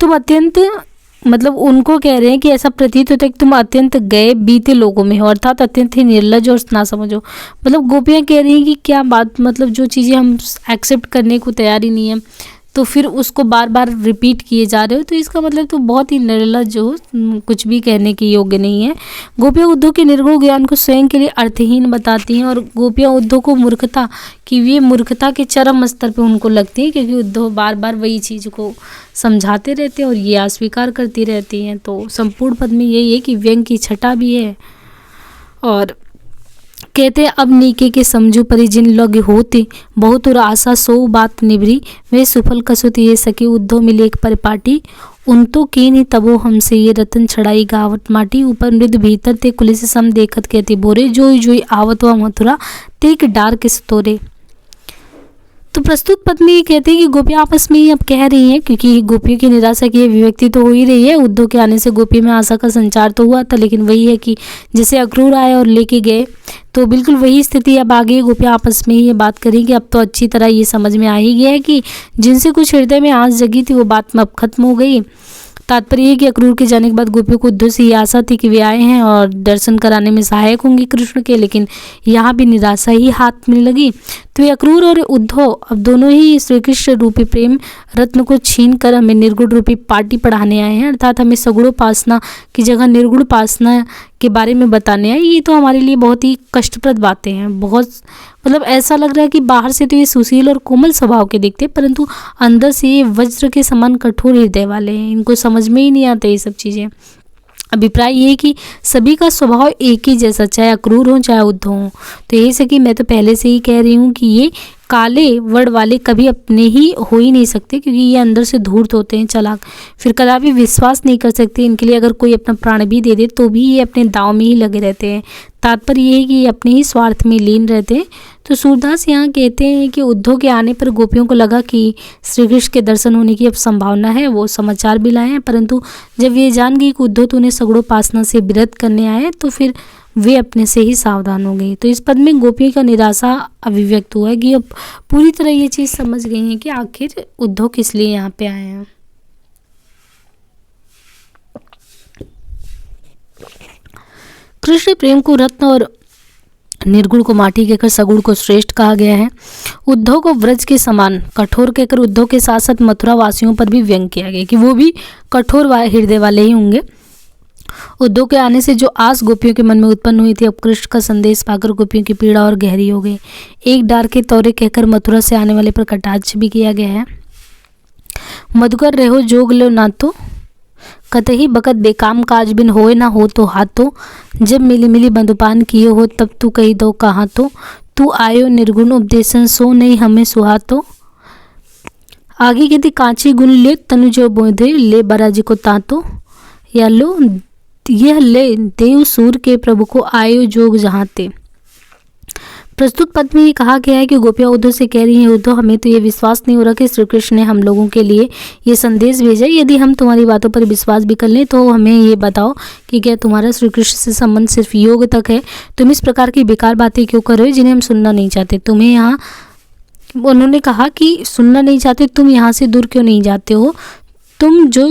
तुम अत्यंत मतलब उनको कह रहे हैं कि ऐसा प्रतीत होता है कि तुम अत्यंत गए बीते लोगों में हो, अर्थात अत्यंत ही निर्लज और ना समझो। मतलब गोपियाँ कह रही हैं कि क्या बात, मतलब जो चीज़ें हम एक्सेप्ट करने को तैयार ही नहीं है तो फिर उसको बार बार रिपीट किए जा रहे हो, तो इसका मतलब तो बहुत ही निर्लज हो, कुछ भी कहने के योग्य नहीं है। गोपियाँ उद्धव के निर्गुण ज्ञान को स्वयं के लिए अर्थहीन बताती हैं और गोपियाँ उद्धव को मूर्खता कि वे मूर्खता के चरम स्तर पे उनको लगती है, क्योंकि उद्धव बार बार वही चीज़ को समझाते रहते हैं और ये अस्वीकार करती रहती हैं। तो संपूर्ण पद में यही है कि व्यंग की छटा भी है और कहते अब नीके के समझू परि जिन लग होते बहुत और आशा सो बात निभरी, वे सुफल कसुत ये सके उद्धव मिले एक परिपाटी, उन तो के नहीं तबो हमसे ये रतन छड़ाई गावट माटी, ऊपर मृद भीतर ते कुलिस सम देखत कहते बोरे, जोई जोई आवत व मथुरा तेक डार किस तोरे। तो प्रस्तुत पद में ये कहते हैं कि गोपियाँ आपस में ही अब कह रही हैं, क्योंकि गोपियों की निराशा की अभिव्यक्ति तो हो ही रही है। उद्धव के आने से गोपी में आशा का संचार तो हुआ था, लेकिन वही है कि जैसे अक्रूर आए और लेके गए, तो बिल्कुल वही स्थिति अब आ गई। गोपियाँ आपस में ही ये बात करें कि अब तो अच्छी तरह ये समझ में आ ही गया है कि जिनसे कुछ हृदय में आस जगी थी वो बात में अब खत्म हो गई। तात्पर्य है कि अक्रूर के जाने के बाद गोपियों को उद्धव से ये आशा थी कि वे आए हैं और दर्शन कराने में सहायक होंगे कृष्ण के, लेकिन यहाँ भी निराशा ही हाथ में लगी। तो ये अक्रूर और उद्धव अब दोनों ही श्री कृष्ण रूपी प्रेम रत्न को छीन कर हमें निर्गुण रूपी पार्टी पढ़ाने आए हैं, अर्थात हमें सगुणोपासना की जगह निर्गुण उपासना के बारे में बताने आए। ये तो हमारे लिए बहुत ही कष्टप्रद बातें हैं। बहुत मतलब ऐसा लग रहा है कि बाहर से तो ये सुशील और कोमल स्वभाव के दिखते, परंतु अंदर से ये वज्र के समान कठोर हृदय वाले हैं। इनको समझ में ही नहीं आता ये सब चीज़ें। अभिप्राय ये है कि सभी का स्वभाव एक ही जैसा, चाहे अक्रूर हो चाहे उद्धव हो। तो यही से कि मैं तो पहले से ही कह रही हूँ कि ये काले वर्ण वाले कभी अपने ही हो ही नहीं सकते, क्योंकि ये अंदर से धूर्त होते हैं, चालाक, फिर कदापि विश्वास नहीं कर सकते। इनके लिए अगर कोई अपना प्राण भी दे दे तो भी ये अपने दाव में ही लगे रहते हैं। तात्पर्य ये है कि ये अपने ही स्वार्थ में लीन रहते हैं। तो सूरदास यहाँ कहते हैं कि उद्धव के आने पर गोपियों को लगा कि श्री कृष्ण के दर्शन होने की अब संभावना है, वो समाचार भी लाए हैं, परंतु जब ये जान गई कि उद्धव तो उन्हें सगुणोपासना से विरत करने आए तो फिर वे अपने से ही सावधान हो गई। तो इस पद में गोपियों का निराशा अभिव्यक्त हुआ है कि अब पूरी तरह ये चीज़ समझ गई है कि आखिर उद्धव किस लिए यहाँ पे आए हैं। कृष्ण प्रेम को रत्न और निर्गुण को माटी कहकर सगुण को श्रेष्ठ कहा गया है। उद्धव को व्रज के समान कठोर कहकर उद्धव के साथ साथ मथुरा वासियों पर भी व्यंग किया गया कि वो भी कठोर हृदय वाले ही होंगे। उद्धव के आने से जो आस गोपियों के मन में उत्पन्न हुई थी, अब कृष्ण का संदेश पाकर गोपियों की पीड़ा और गहरी हो गई। एक डार के तौरे कहकर मथुरा से आने वाले पर कटाक्ष भी किया गया है। मधुकर रहो जोग लो ना तो कतही बकत बेकाम काज बिन होए ना हो तो हाथों, जब मिली मिली बंधुपान किए हो तब तू कही दो कहाँ तो, तू आयो निर्गुण उपदेशन सो नहीं हमें सुहातो। आगे कहती कांची गुण ले तनु जो बोधे ले बराजी को तातो, या लो यह ले देव सूर के प्रभु को आयो जोग जहाँते। प्रस्तुत पद में ये कहा गया है कि गोपियाँ उद्धव से कह रही हैं, उद्धव हमें तो ये विश्वास नहीं हो रहा कि श्री कृष्ण ने हम लोगों के लिए ये संदेश भेजा। यदि हम तुम्हारी बातों पर विश्वास भी कर लें तो हमें ये बताओ कि क्या तुम्हारा श्री कृष्ण से संबंध सिर्फ योग तक है? तुम इस प्रकार की बेकार बातें क्यों कर रहे हो जिन्हें हम सुनना नहीं चाहते? तुम्हें यहाँ उन्होंने कहा कि सुनना नहीं चाहते, तुम यहाँ से दूर क्यों नहीं जाते हो? तुम जो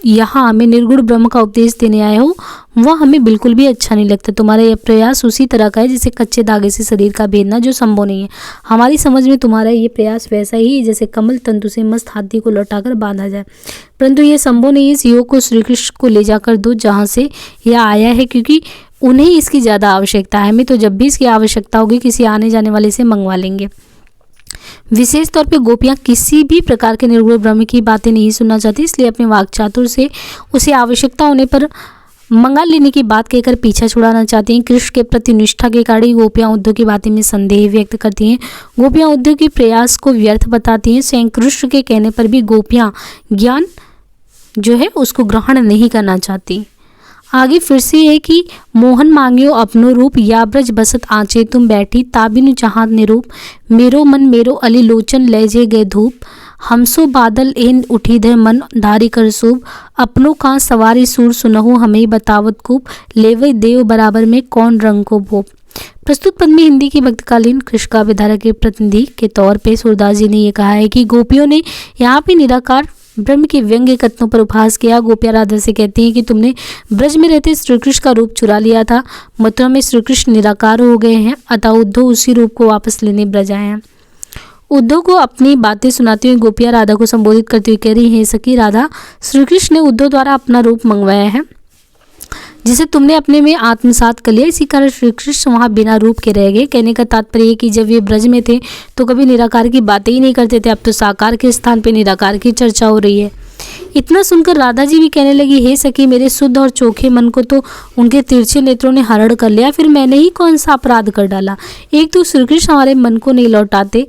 यहाँ हमें निर्गुण ब्रह्म का उपदेश देने आए हो वह हमें बिल्कुल भी अच्छा नहीं लगता। तुम्हारा यह प्रयास उसी तरह का है जैसे कच्चे धागे से शरीर का भेदना, जो संभव नहीं है। हमारी समझ में तुम्हारा ये प्रयास वैसा ही है जैसे कमल तंतु से मस्त हाथी को लौटाकर बांधा जाए, परंतु ये संभव नहीं है। इस योग को श्री कृष्ण को ले जाकर दो जहाँ से यह आया है, क्योंकि उन्हें इसकी ज़्यादा आवश्यकता है। हमें तो जब भी इसकी आवश्यकता होगी किसी आने जाने वाले से मंगवा लेंगे। विशेष तौर पे गोपियाँ किसी भी प्रकार के निर्गुण ब्रह्म की बातें नहीं सुनना चाहती, इसलिए अपने वाक्चातुर से उसे आवश्यकता होने पर मंगा लेने की बात कहकर पीछा छुड़ाना चाहती हैं। कृष्ण के प्रति निष्ठा के कारण ही गोपियाँ उद्धव की बातें में संदेह व्यक्त करती हैं। गोपियाँ उद्धव के प्रयास को व्यर्थ बताती हैं। स्वयं कृष्ण के कहने पर भी गोपियाँ ज्ञान जो है उसको ग्रहण नहीं करना चाहती। आगे फिर से है कि मोहन मांगियो अपनो रूप, या ब्रज बसत आंचे तुम बैठी, ताबिनु जहाँ निरूप, मेरो मन मेरो अली लोचन लहजे गए धूप, हमसो बादल एन उठी धे मन धारी कर सूब, अपनों का सवारी सूर सुनहु हमें बतावत कूप, लेवे देव बराबर में कौन रंग को भोप। प्रस्तुत पद में हिंदी की भक्तकालीन कृष्ण का विधारक के प्रतिनिधि के तौर पे सूरदास जी ने यह कहा है कि गोपियों ने यहाँ पे निराकार ब्रह्म के व्यंग्य कथनों पर उपहास किया। गोपियाँ राधा से कहती हैं कि तुमने ब्रज में रहते श्री कृष्ण का रूप चुरा लिया था, मथुरा में श्री कृष्ण निराकार हो गए हैं, अतः उद्धव उसी रूप को वापस लेने ब्रज आए हैं। उद्धव को अपनी बातें सुनाती हुई गोपियाँ राधा को संबोधित करती हुई कह रही हैं, सखी राधा, श्री कृष्ण ने उद्धव द्वारा अपना रूप मंगवाया है जिसे तुमने अपने में आत्मसात कर लिया, इसी कारण श्री कृष्ण वहाँ बिना रूप के रह गए। कहने का तात्पर्य कि जब ये ब्रज में थे तो कभी निराकार की बातें ही नहीं करते थे, अब तो साकार के स्थान पे निराकार की चर्चा हो रही है। इतना सुनकर राधा जी भी कहने लगी, हे सखी, मेरे शुद्ध और चोखे मन को तो उनके तिरछे नेत्रों ने हरण कर लिया, फिर मैंने ही कौन सा अपराध कर डाला। एक तो श्री कृष्ण हमारे मन को नहीं लौटाते,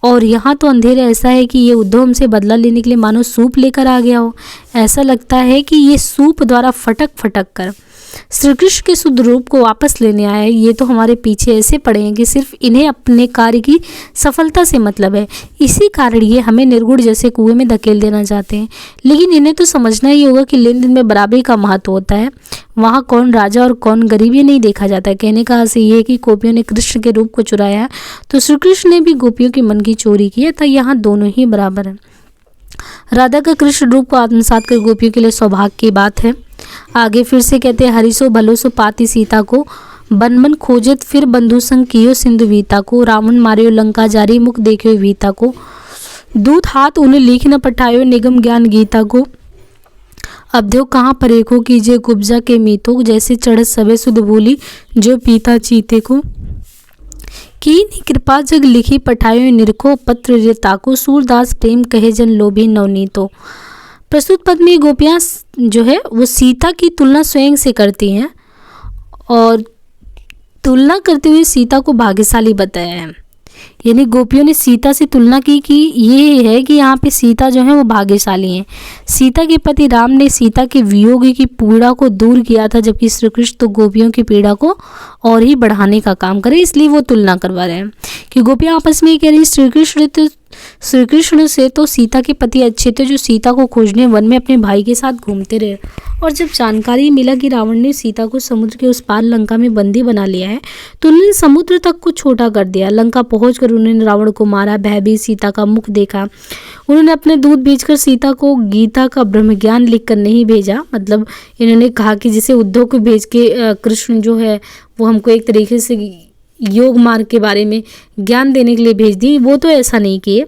और यहाँ तो अंधेरा ऐसा है कि ये उद्धव हमसे बदला लेने के लिए मानो सूप लेकर आ गया हो। ऐसा लगता है कि ये सूप द्वारा फटक फटक कर श्री कृष्ण के शुद्ध रूप को वापस लेने आया है। ये तो हमारे पीछे ऐसे पड़े हैं कि सिर्फ इन्हें अपने कार्य की सफलता से मतलब है, इसी कारण ये हमें निर्गुण जैसे कुएं में धकेल देना चाहते हैं। लेकिन इन्हें तो समझना ही होगा कि लेन देन में बराबरी का महत्व होता है, वहाँ कौन राजा और कौन गरीब ये नहीं देखा जाता है। कहने का अर्थ ये है कि गोपियों ने कृष्ण के रूप को चुराया तो श्री कृष्ण ने भी गोपियों के मन की चोरी की है, तो यहाँ दोनों ही बराबर है। राधा का कृष्ण रूप को आत्मसात कर गोपियों के लिए सौभाग्य की बात है। आगे फिर से कहते हैं, हरिसो भलो सो पाती सीता को, बन मन खोजत फिर बंधु संग कियो सिंधु वीता को, रावण मारियो लंका जारी मुख देखियो वीता को, दूत हाथ उन्हें लिख न पठायो निगम ज्ञान गीता को, अब देव कहाँ परेखो कीजिए कुब्जा के मीतो, जैसे चढ़त सबे सुध भूली जो पीता चीते को, कीनी कृपा जग लिखी पठायो निरखो, पत्र रिताको, सूरदास प्रेम कहे जन लोभी नवनीतो। प्रस्तुत पद में गोपियाँ जो है वो सीता की तुलना स्वयं से करती हैं और तुलना करते हुए सीता को भाग्यशाली बताया है। यानी गोपियों ने सीता से तुलना की कि ये है कि यहाँ पे सीता जो है वो भाग्यशाली हैं। सीता के पति राम ने सीता के वियोग की पीड़ा को दूर किया था, जबकि श्री कृष्ण तो गोपियों की पीड़ा को और ही बढ़ाने का काम करे, इसलिए वो तुलना करवा रहे हैं कि गोपियाँ आपस में ये कह रही श्री कृष्ण से तो सीता के पति अच्छे थे जो सीता को खोजने वन में अपने भाई के साथ घूमते रहे, और जब जानकारी मिला कि रावण ने सीता को समुद्र के उस पार लंका में बंदी बना लिया है तो उन्होंने समुद्र तक को छोटा कर दिया। लंका पहुंचकर उन्होंने रावण को मारा, भयभीत सीता का मुख देखा। उन्होंने अपने दूत भेजकर सीता को गीता का ब्रह्म ज्ञान लिखकर नहीं भेजा, मतलब इन्होंने कहा कि जिसे उद्धव को भेज के कृष्ण जो है वो हमको एक तरीके से योग मार्ग के बारे में ज्ञान देने के लिए भेज दी, वो तो ऐसा नहीं किए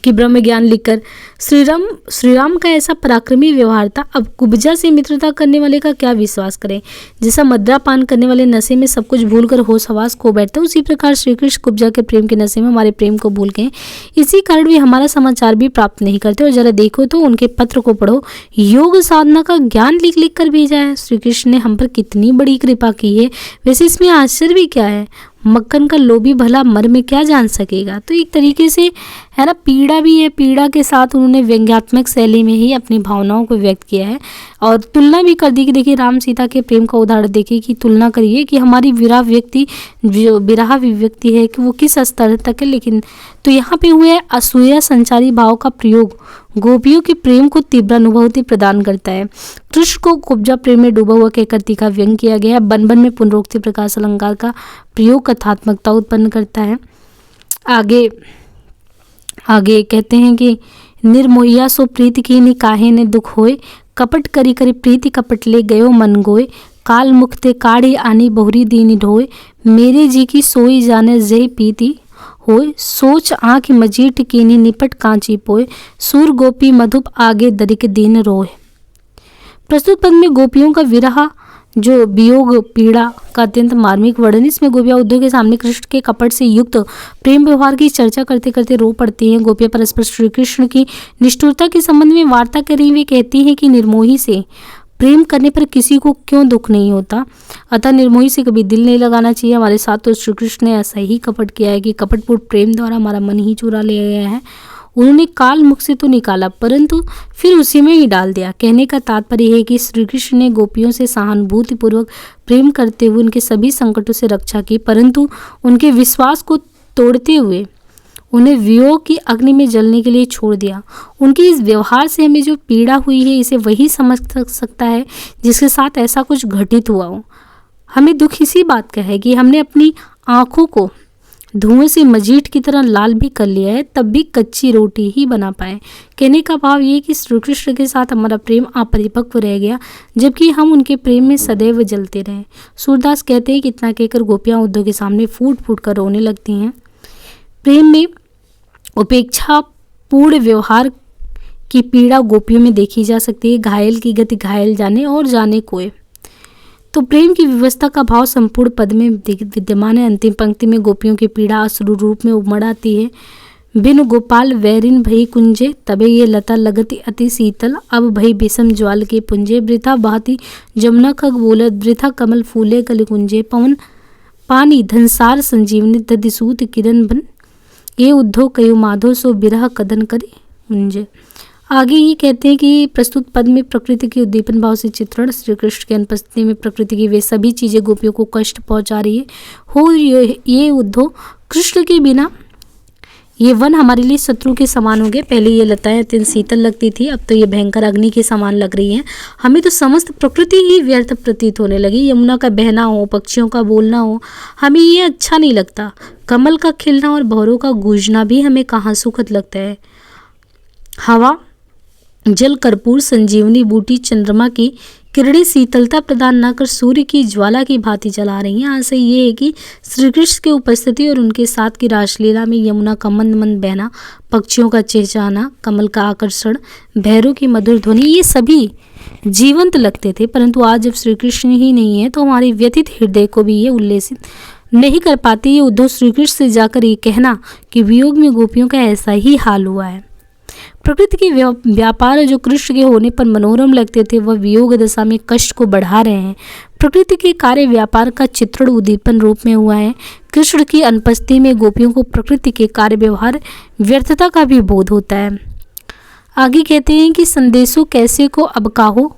कि ब्रह्म ज्ञान लिखकर। श्री राम का ऐसा पराक्रमी व्यवहार था। अब कुब्जा से मित्रता करने वाले का क्या विश्वास करें। जैसा मदिरा पान करने वाले नशे में सब कुछ भूलकर होश हवास खो बैठते, उसी प्रकार श्री कृष्ण कुब्जा के प्रेम के नशे में हमारे प्रेम को भूल गए। इसी कारण वे हमारा समाचार भी प्राप्त नहीं करते। और जरा देखो तो उनके पत्र को पढ़ो, योग साधना का ज्ञान लिख लिख कर भेजा है। श्री कृष्ण ने हम पर कितनी बड़ी कृपा की है। वैसे इसमें आश्चर्य भी क्या है, मक्खन का लोभी भला मर में क्या जान सकेगा। तो एक तरीके से है ना, पीड़ा भी है, पीड़ा के साथ उन्होंने व्यंग्यात्मक शैली में ही अपनी भावनाओं को व्यक्त किया है और तुलना भी कर दी कि देखिए राम सीता के प्रेम का उदाहरण देखिए कि तुलना करिए कि हमारी विरह व्यक्ति जो विरह विव्यक्ति है कि वो किस स्तर तक है। लेकिन तो यहाँ पे हुए असूया संचारी भाव का प्रयोग गोपियों के प्रेम को तीव्र अनुभूति प्रदान करता है। कृष्ण को कुब्जा प्रेम में डूबा हुआ कहकर टीका व्यंग किया गया है। बन बन में पुनरोक्ति प्रकाश अलंकार का प्रयोग कथात्मकता उत्पन्न करता है। आगे कहते हैं कि निर्मोहिया सो प्रीति की नि काहे ने दुख होए, कपट करी करी प्रीति कपट ले गयो मन गोय, काल मुखते काढ़ी आनी बहुरी दीन ढोय, मेरे जी की सोई जाने जय पीती होय, सोच आँख मजीठ कीनी निपट कांची पोय, सूर गोपी मधुप आगे दरिक दीन रोय। प्रस्तुत पद में गोपियों का विरह जो वियोग पीड़ा का अत्यंत मार्मिक वर्णन। इसमें गोपियाँ उद्धव के सामने कृष्ण के कपट से युक्त प्रेम व्यवहार की चर्चा करते करते रो पड़ती हैं। गोपियाँ परस्पर श्री कृष्ण की निष्ठुरता के संबंध में वार्ता कर रही वे कहती हैं कि निर्मोही से प्रेम करने पर किसी को क्यों दुख नहीं होता, अतः निर्मोही से कभी दिल नहीं लगाना चाहिए। हमारे साथ तो श्री कृष्ण ने ऐसा ही कपट किया है कि कपटपूर्ण प्रेम द्वारा हमारा मन ही चुरा लिया गया है। उन्होंने काल मुख से तो निकाला परंतु फिर उसी में ही डाल दिया। कहने का तात्पर्य है कि श्री कृष्ण ने गोपियों से सहानुभूतिपूर्वक प्रेम करते हुए उनके सभी संकटों से रक्षा की, परंतु उनके विश्वास को तोड़ते हुए उन्हें वियोग की अग्नि में जलने के लिए छोड़ दिया। उनके इस व्यवहार से हमें जो पीड़ा हुई है इसे वही समझ सकता है जिसके साथ ऐसा कुछ घटित हुआ हो। हमें दुख इसी बात का है कि हमने अपनी आँखों को धुएं से मजीठ की तरह लाल भी कर लिया है, तब भी कच्ची रोटी ही बना पाए। कहने का भाव ये कि श्री कृष्ण के साथ हमारा प्रेम अपरिपक्व रह गया जबकि हम उनके प्रेम में सदैव जलते रहे। सूरदास कहते हैं कि इतना कहकर गोपियाँ उद्धव के सामने फूट फूट कर रोने लगती हैं। प्रेम में उपेक्षा पूर्ण व्यवहार की पीड़ा गोपियों में देखी जा सकती है। घायल की गति घायल जाने और जाने कोय। तो प्रेम की व्यवस्था का भाव संपूर्ण पद में विद्यमान है। अंतिम पंक्ति में गोपियों की पीड़ा अश्रु रूप में उमड़ आती है। बिन गोपाल वैरिन भई कुंजे, तबे ये लता लगती अति शीतल, अब भई विषम ज्वाल के पुंजे, वृथा बहती जमुना खग बोलत, वृथा कमल फूले कलि कुंजे, पवन पानी धनसार संजीवनी दधिसूत किरण बन, ये उद्धव कयो माधो सो बिरह कदन करी मुंजे। आगे ये कहते हैं कि प्रस्तुत पद में प्रकृति के उद्दीपन भाव से चित्रण। श्री कृष्ण की अनुपस्थिति में प्रकृति की वे सभी चीज़ें गोपियों को कष्ट पहुंचा रही है। हो ये उद्धव कृष्ण के बिना ये वन हमारे लिए शत्रु के समान हो गए। पहले ये लताएं अत्यंत शीतल लगती थी, अब तो ये भयंकर अग्नि के समान लग रही हैं। हमें तो समस्त प्रकृति ही व्यर्थ प्रतीत होने लगी। यमुना का बहना हो, पक्षियों का बोलना हो, हमें ये अच्छा नहीं लगता। कमल का खिलना और भौरों का गूंजना भी हमें कहाँ सुखद लगता है। हवा, जल, कर्पूर, संजीवनी बूटी, चंद्रमा की किरणें शीतलता प्रदान न कर सूर्य की ज्वाला की भांति जला रही हैं। आशय ये है कि श्री कृष्ण की उपस्थिति और उनके साथ की रासलीला में यमुना का मंद मंद बहना, पक्षियों का चहचहाना, कमल का आकर्षण, भैरों की मधुर ध्वनि, ये सभी जीवंत लगते थे। परंतु आज जब श्री कृष्ण ही नहीं है तो हमारे व्यथित हृदय को भी ये उल्लेसित नहीं कर पाते। ये उद्धव श्री कृष्ण से जाकर ये कहना कि वियोग में गोपियों का ऐसा ही हाल हुआ है। प्रकृति के व्यापार जो कृष्ण के होने पर मनोरम लगते थे वह वियोग दशा में कष्ट को बढ़ा रहे हैं। प्रकृति के कार्य व्यापार का चित्रण उद्दीपन रूप में हुआ है। कृष्ण की अनुपस्थिति में गोपियों को प्रकृति के कार्य व्यवहार व्यर्थता का भी बोध होता है। आगे कहते हैं कि संदेशों कैसे को अब काहो,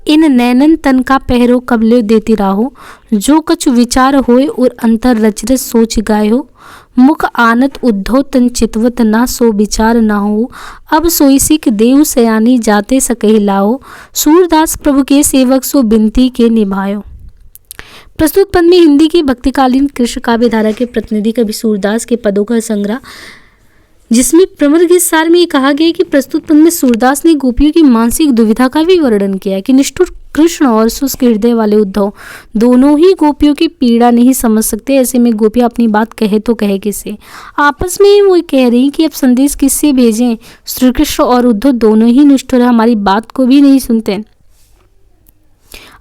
इन नैनन तन का पहरो कबले देती राहो, जो कछु विचार होए और अंतर रचरच सोच गाय हो, मुख आनत उद्धव तन चितवत ना सो विचार ना हो, अब सोई सिख देव सयानी जाते सकहि लाओ, सूरदास प्रभु के सेवक सो बिनती के निभायो। प्रस्तुत पद में हिंदी की भक्तिकालीन कृष्ण काव्य धारा के प्रतिनिधि कवि सूरदास के पदों का संग्रह, जिसमें प्रमद गीत सार में कहा गया कि प्रस्तुत पद में सूरदास ने गोपियों की मानसिक दुविधा का भी वर्णन किया कि निष्ठुर कृष्ण और शुष्क हृदय वाले उद्धव दोनों ही गोपियों की पीड़ा नहीं समझ सकते। ऐसे में गोपियां अपनी बात कहे तो कहे किससे। आपस में वो कह रही कि अब संदेश किससे भेजें। श्री कृष्ण और उद्धव दोनों ही निष्ठुर, हमारी बात को भी नहीं सुनते।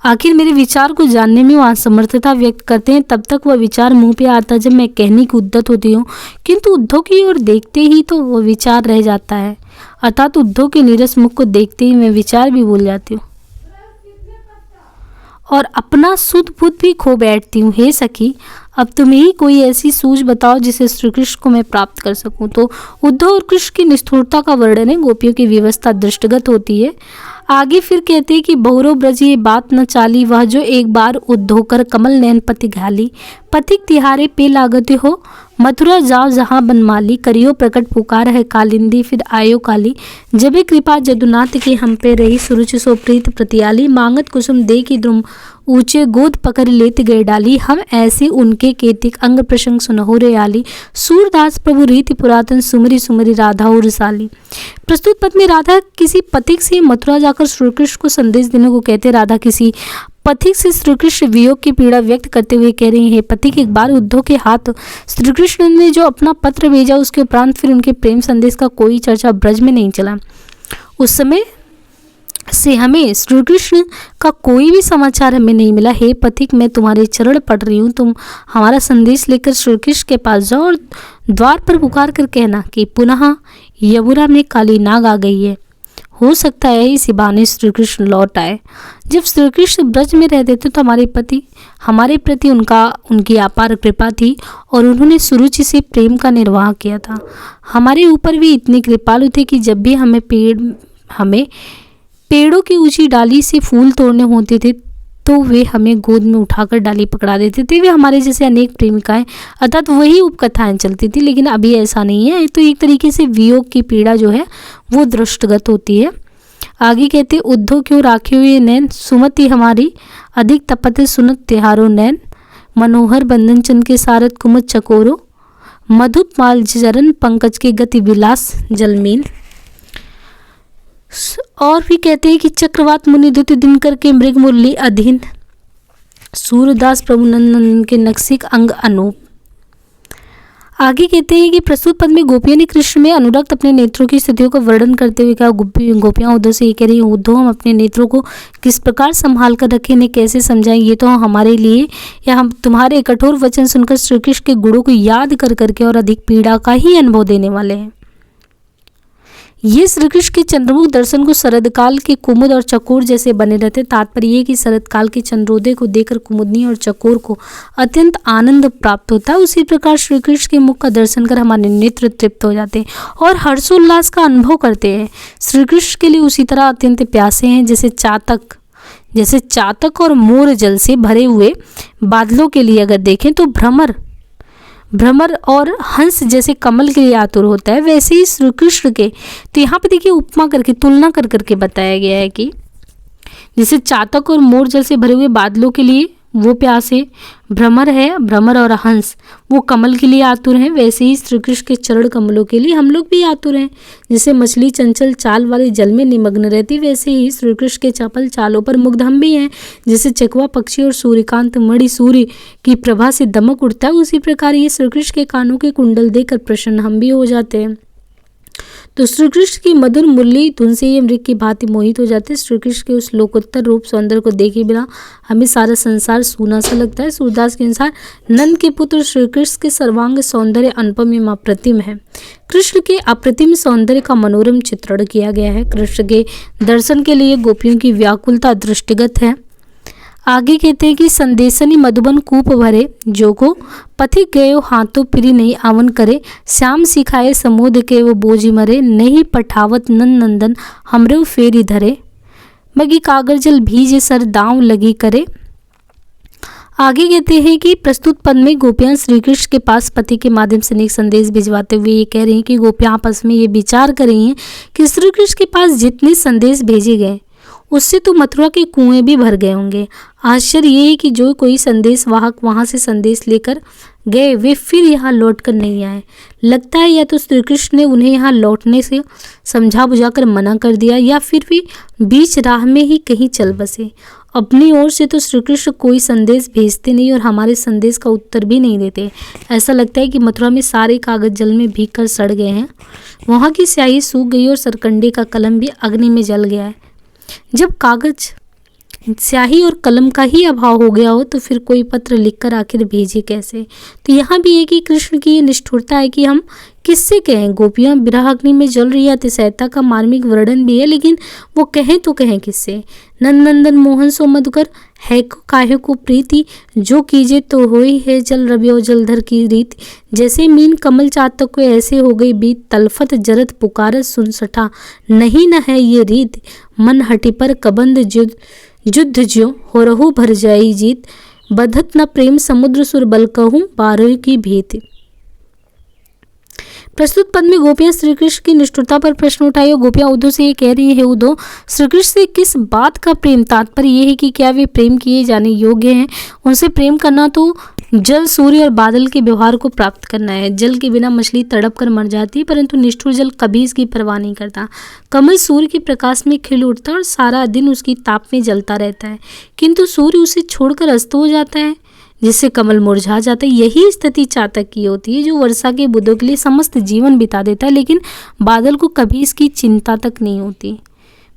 आखिर मेरे विचार को जानने में वो असमर्थता व्यक्त करते हैं। तब तक वह विचार मुंह पे आता जब मैं कहने की उद्यत होती हूँ, किंतु उद्धव की ओर देखते ही तो वो विचार रह जाता है। अर्थात उद्धव के नीरस मुख को देखते ही मैं विचार भी भूल जाती हूँ और अपना सुध बुद्ध भी खो बैठती हूँ। हे सखी, अब तुम ही कोई ऐसी सूझ बताओ जिसे श्री कृष्ण को मैं प्राप्त कर सकूं। तो उद्धव और कृष्ण की निष्ठुरता का वर्णन है। गोपियों की व्यवस्था दृष्टिगत होती है। आगे फिर कहते हैं कि बहुरो ब्रज ये बात न चाली, वह जो एक बार उद्धव कर कमल नयन पति घाली, पथिक तिहारे पे लागते हो, मथुरा जाओ जहाँ बनमाली, करियो प्रकट पुकार है कालिंदी, फिर आयो काली। जबे कृपा जदुनाथ की हम पे रही, सुरुचि सो प्रीत प्रतियाली। मांगत कुसुम दे की द्रुम ऊंचे, गोद पकड़ लेत गए डाली। हम ऐसे उनके केतिक, अंग प्रसंग सुनहो रे आली। सूरदास प्रभु रीति पुरातन, सुमरी सुमरी राधा और रसाली। प्रस्तुत पद में राधा किसी पथिक से मथुरा जाकर श्री कृष्ण को संदेश देने को कहते। राधा किसी पथिक से श्री कृष्ण वियोग की पीड़ा व्यक्त करते हुए कह रही है, पथिक एक बार उद्धव के हाथ श्री कृष्ण ने जो अपना पत्र भेजा, उसके उपरांत फिर उनके प्रेम संदेश का कोई चर्चा ब्रज में नहीं चला। उस समय से हमें श्री कृष्ण का कोई भी समाचार हमें नहीं मिला। हे पथिक, मैं तुम्हारे चरण पढ़ रही हूँ, तुम हमारा संदेश लेकर श्री कृष्ण के पास जाओ और द्वार पर पुकार कर कहना कि पुनः यमुना में काली नाग आ गई है। हो सकता है इसी बहाने श्री कृष्ण लौट आए। जब श्री कृष्ण ब्रज में रहते थे तो हमारे प्रति उनकी अपार कृपा थी और उन्होंने सुरुचि से प्रेम का निर्वाह किया था। हमारे ऊपर भी इतने कृपालु थे कि जब भी हमें पेड़ों की ऊंची डाली से फूल तोड़ने होते थे तो वे हमें गोद में उठाकर डाली पकड़ा देते थे। वे हमारे जैसे अनेक प्रेमिकाएं, अर्थात वही उपकथाएं चलती थी, लेकिन अभी ऐसा नहीं है। तो एक तरीके से वियोग की पीड़ा जो है वो दृष्टगत होती है। आगे कहते, उद्धव क्यों राखे हुए नैन, सुमति हमारी अधिक तपत सुनत त्योहारो नैन। मनोहर बंधन चंद के सारथ कुमुद चकोरो, मधुप माल चरण पंकज के गति विलास जलमीन। और भी कहते हैं कि चक्रवात मुनि द्युति दिनकर के मृग मुरली अधीन, सूरदास प्रभु नंदन के नक्सिक अंग अनूप। आगे कहते हैं कि प्रस्तुत पद में गोपियों ने कृष्ण में अनुरक्त अपने नेत्रों की स्थितियों का वर्णन करते हुए कहा। गोपियां उद्धव से ये कह रही, उद्धव हम अपने नेत्रों को किस प्रकार संभाल कर रखें, इन्हें कैसे समझाएं, ये तो हमारे लिए या हम तुम्हारे कठोर वचन सुनकर श्री कृष्ण के गुणों को याद कर करके और अधिक पीड़ा का ही अनुभव देने वाले हैं। ये श्री कृष्ण के चंद्रमुख दर्शन को शरदकाल के कुमुद और चकोर जैसे बने रहते। तात्पर्य ये कि शरदकाल के चंद्रोदय को देखकर कुमुदनी और चकोर को अत्यंत आनंद प्राप्त होता है। उसी प्रकार श्री कृष्ण के मुख का दर्शन कर हमारे नेत्र तृप्त हो जाते हैं और हर्षोल्लास का अनुभव करते हैं। श्री कृष्ण के लिए उसी तरह अत्यंत प्यासे हैं जैसे चातक और मोर जल से भरे हुए बादलों के लिए अगर देखें तो भ्रमर और हंस जैसे कमल के लिए आतुर होता है, वैसे ही श्री कृष्ण के। तो यहाँ पे देखिए उपमा करके, तुलना कर करके बताया गया है कि जैसे चातक और मोर जल से भरे हुए बादलों के लिए वो प्यासे, भ्रमर और हंस वो कमल के लिए आतुर हैं, वैसे ही श्री कृष्ण के चरण कमलों के लिए हम लोग भी आतुर हैं। जैसे मछली चंचल चाल वाले जल में निमग्न रहती, वैसे ही श्री कृष्ण के चपल चालों पर मुग्ध हम भी हैं। जैसे चकवा पक्षी और सूर्यकांत मणि सूर्य की प्रभा से दमक उठता है, उसी प्रकार ये श्री कृष्ण के कानों के कुंडल देखकर प्रसन्न हम भी हो जाते हैं। तो श्री कृष्ण की मधुर मुरली धुन से ये मृग की भांति मोहित हो जाते हैं। श्री कृष्ण के उस लोकोत्तर रूप सौंदर्य को देखे बिना हमें सारा संसार सूना सा लगता है। सूरदास के अनुसार नंद के पुत्र श्री कृष्ण के सर्वांग सौंदर्य अनुपम एवं अप्रतिम है। कृष्ण के अप्रतिम सौंदर्य का मनोरम चित्रण किया गया है। कृष्ण के दर्शन के लिए गोपियों की व्याकुलता दृष्टिगत है। आगे कहते हैं कि संदेशनी मधुबन कूप भरे, जो को पथिक गयो हाथों फिरी नहीं आवन करे। श्याम सिखाए समोद के वो बोझी मरे, नहीं पठावत नंदन हमरे फेरी धरे। मगी कागर जल भीजे सर दांव लगी करे। आगे कहते हैं कि प्रस्तुत पद में गोपियां श्री कृष्ण के पास पति के माध्यम से अनेक संदेश भिजवाते हुए ये कह रही हैं कि गोपियां आपस में ये विचार कर रही हैं कि श्री कृष्ण के पास जितने संदेश भेजे गए उससे तो मथुरा के कुएं भी भर गए होंगे। आश्चर्य ये है कि जो कोई संदेश वाहक वहां से संदेश लेकर गए वे फिर यहाँ लौट कर नहीं आए। लगता है या तो श्री कृष्ण ने उन्हें यहाँ लौटने से समझा बुझाकर मना कर दिया या फिर भी बीच राह में ही कहीं चल बसे। अपनी ओर से तो श्री कृष्ण कोई संदेश भेजते नहीं और हमारे संदेश का उत्तर भी नहीं देते। ऐसा लगता है कि मथुरा में सारे कागज जल में भीग कर सड़ गए हैं। वहाँ की स्याही सूख गई और सरकंडे का कलम भी अग्नि में जल गया है। जब कागज, स्याही और कलम का ही अभाव हो गया हो तो फिर कोई पत्र लिखकर आखिर भेजे कैसे। तो यहाँ भी है कि कृष्ण की ये निष्ठुरता है कि हम किससे कहें। गोपियाँ विरह अग्नि में जल रही है, अतिशयता का मार्मिक वर्णन भी है, लेकिन वो कहें तो कहें किससे। नंदन मोहन सो मधुकर है काहे को प्रीति, जो कीजे तो होई है जल रबियो जलधर की रीत। जैसे मीन कमल चातक को ऐसे हो गई बीत, तलफत जरत पुकारत सुन सठा नहीं न है ये रीत। मन हटी पर कबंद जुद्ध ज्यो हो रहू भर जाई जीत, बधत न प्रेम समुद्र सुर बल कहूँ बारह की भीत। प्रस्तुत पद में गोपियां श्री कृष्ण की निष्ठुरता पर प्रश्न उठाई और गोपियां उद्धव से ये कह रही है, उद्धव श्री कृष्ण से किस बात का प्रेम? तात्पर्य ये है कि क्या वे प्रेम किए जाने योग्य हैं? उनसे प्रेम करना तो जल, सूर्य और बादल के व्यवहार को प्राप्त करना है। जल के बिना मछली तड़प कर मर जाती है, परंतु निष्ठुर जल कभी इसकी परवाह नहीं करता। कमल सूर्य के प्रकाश में खिल उठता है और सारा दिन उसकी ताप में जलता रहता है, किंतु सूर्य उसे छोड़कर अस्त हो जाता है, जिससे कमल मुरझा जाता है। यही स्थिति चातक की होती है, जो वर्षा के बूंदों के लिए समस्त जीवन बिता देता है, लेकिन बादल को कभी इसकी चिंता तक नहीं होती।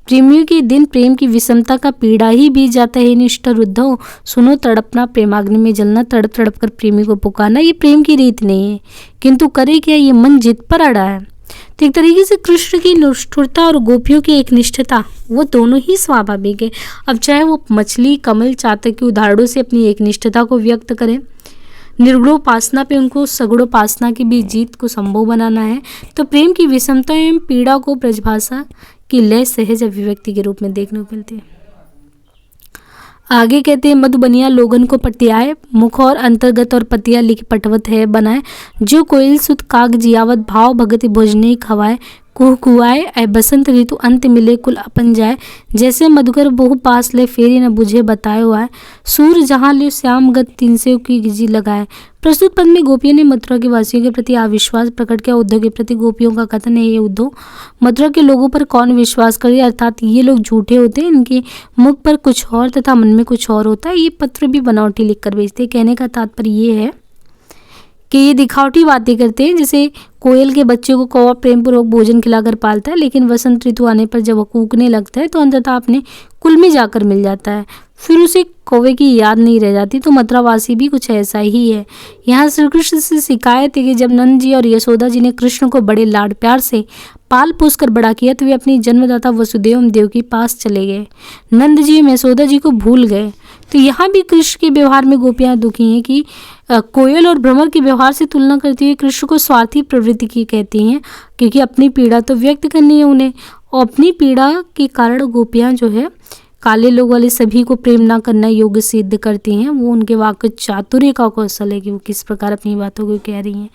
प्रेमियों के दिन प्रेम की विषमता का पीड़ा ही बीत जाता है। निष्ठुर उद्धव, सुनो, तड़पना, प्रेमाग्नि में जलना, तड़प तड़प कर प्रेमी को पुकारना, ये प्रेम की रीत नहीं है। किंतु करे क्या, ये मन जिद पर अड़ा है। तो एक तरीके से कृष्ण की निष्ठुरता और गोपियों की एक निष्ठता, वो दोनों ही स्वाभाविक है। अब चाहे वो मछली, कमल, चातक के उदाहरणों से अपनी एक निष्ठता को व्यक्त करें, निर्गुणोपासना पे उनको सगुणोपासना की भी जीत को संभव बनाना है, तो प्रेम की विषमता एवं पीड़ा को ब्रजभाषा की लय सहज अभिव्यक्ति के रूप में देखने को मिलती है। आगे कहते हैं, मधुबनिया लोगन को पटियाए, मुख और अंतर्गत और पतिया लिख पटवत है बनाए, जो कोयल सुत काग जियावत, भाव भगति भोजने खवाए, कुह कुआए, ऐ बसंत ऋतु अंत मिले कुल अपन जाए, जैसे मधुकर बहु पास ले फेरी न बुझे बताए आए, सूर जहाँ ले श्याम गत 300 की गिजी लगाए। प्रस्तुत पद में गोपियों ने मथुरा के वासियों के प्रति अविश्वास प्रकट किया। उद्धव के प्रति गोपियों का कथन है, ये उद्धव, मथुरा के लोगों पर कौन विश्वास करे, अर्थात ये लोग झूठे होते हैं, इनके मुख पर कुछ और तथा मन में कुछ और होता है, ये पत्र भी बनावटी लिखकर भेजते हैं। कहने का तात्पर्य ये है कि ये दिखावटी बातें करते हैं। जैसे कोयल के बच्चे को कौवा प्रेम पूर्वक भोजन खिलाकर पालता है, लेकिन वसंत ऋतु आने पर जब वो कूकने लगता है तो अंततः अपने कुल में जाकर मिल जाता है, फिर उसे कौवे की याद नहीं रह जाती। तो मथुरावासी भी कुछ ऐसा ही है। यहाँ श्री कृष्ण से शिकायत है कि जब नंद जी और यशोदा जी ने कृष्ण को बड़े लाड प्यार से पाल पोस कर बड़ा किया, तो वे अपनी जन्मदाता वसुदेव देव के पास चले गए, नंद जी यशोदा जी को भूल गए। तो यहाँ भी कृष्ण के व्यवहार में गोपियाँ दुखी हैं कि कोयल और भ्रमर के व्यवहार से तुलना करती हुए कृष्ण को स्वार्थी प्रवृत्ति की कहती हैं, क्योंकि अपनी पीड़ा तो व्यक्त करनी है उन्हें, और अपनी पीड़ा के कारण गोपियाँ जो है काले लोग वाले सभी को प्रेम ना करना योग्य सिद्ध करती हैं। वो उनके वाक्य चातुर्य का कौशल है कि वो किस प्रकार अपनी बातों को कह रही हैं।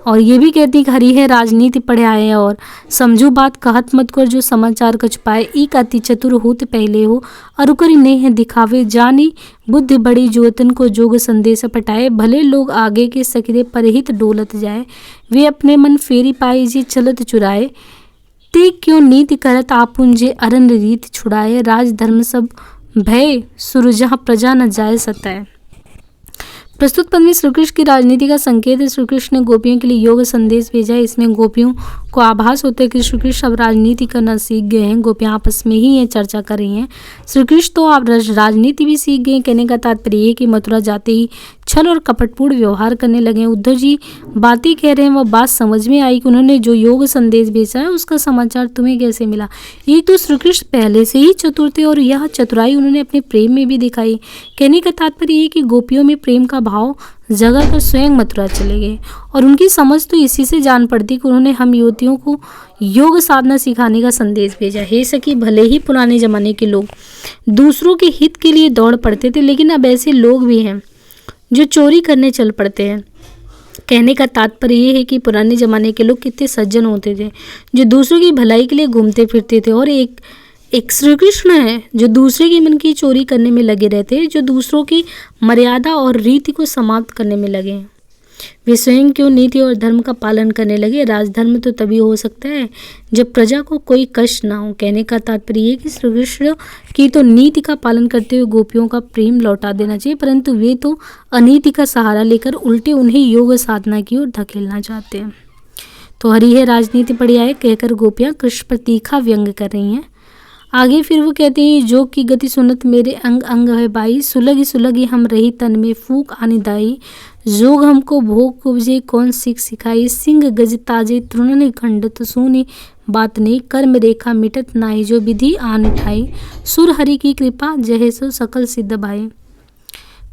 और ये भी कहती कि हरी है राजनीति पढ़ाए और समझू बात कहत मत कर, जो समाचार कछ पाए एक अति चतुर होत पहले हो, अरुकरी नहीं है दिखावे, जानी बुद्धि बड़ी जोतन को जोग संदेश पटाए, भले लोग आगे के सकिरे परहित डोलत जाए, वे अपने मन फेरी पाए जी चलत चुराए, ते क्यों नीति करत आपुंजे अरन रीत छुड़ाए, राज धर्म सब भय सुरजहा प्रजा न जाए सताए। प्रस्तुत पद में श्रीकृष्ण की राजनीति का संकेत है। श्रीकृष्ण ने गोपियों के लिए योग संदेश भेजा है। इसमें गोपियों को आभास होता है कि श्रीकृष्ण अब राजनीति करना सीख गए हैं। गोपियां आपस में ही ये चर्चा कर रही हैं। श्रीकृष्ण तो आप राजनीति भी सीख गए। कहने का तात्पर्य है कि मथुरा जाते ही छल और कपटपूर्ण व्यवहार करने लगे। उद्धव जी बातें कह रहे हैं, वह बात समझ में आई कि उन्होंने जो योग संदेश भेजा है उसका समाचार तुम्हें कैसे मिला। एक तो श्रीकृष्ण पहले से ही चतुर थे और यह चतुराई उन्होंने अपने प्रेम में भी दिखाई। कहने का तात्पर्य है कि गोपियों में प्रेम का भाव जगह कर स्वयं मथुरा चले गए और उनकी समझ तो इसी से जान पड़ती कि उन्होंने हम युवतियों को योग साधना सिखाने का संदेश भेजा। हे सखी, भले ही पुराने जमाने के लोग दूसरों के हित के लिए दौड़ पड़ते थे, लेकिन अब ऐसे लोग भी हैं जो चोरी करने चल पड़ते हैं। कहने का तात्पर्य ये है कि पुराने ज़माने के लोग कितने सज्जन होते थे, जो दूसरों की भलाई के लिए घूमते फिरते थे, और एक श्री कृष्ण है जो दूसरे के मन की चोरी करने में लगे रहते हैं, जो दूसरों की मर्यादा और रीति को समाप्त करने में लगे हैं। वे स्वयं क्यों नीति और धर्म का पालन करने लगे। राजधर्म तो तभी हो सकता है जब प्रजा को कोई कष्ट ना हो। कहने का तात्पर्य ये कि श्री कृष्ण की तो नीति का पालन करते हुए गोपियों का प्रेम लौटा देना चाहिए, परंतु वे तो अनीति का सहारा लेकर उल्टे उन्हें योग साधना की ओर धकेलना चाहते हैं। तो हरि है राजनीति पड़ी आए कहकर गोपियाँ कृष्ण पर तीखा व्यंग कर रही हैं। आगे फिर वो कहते हैं, जोग की गति सुनत मेरे अंग अंग है बाई, सुलगी सुलगी हम रही तन में फूक आनी दाई, जोग हमको भोग कुबजे कौन सीख सिखाई, सिंह गज ताजे तृण खंडत सोनी बात नहीं, कर्म रेखा मिटत नाई, जो विधि आन उठाई, सुर हरि की कृपा जय सो सकल सिद्ध भाई।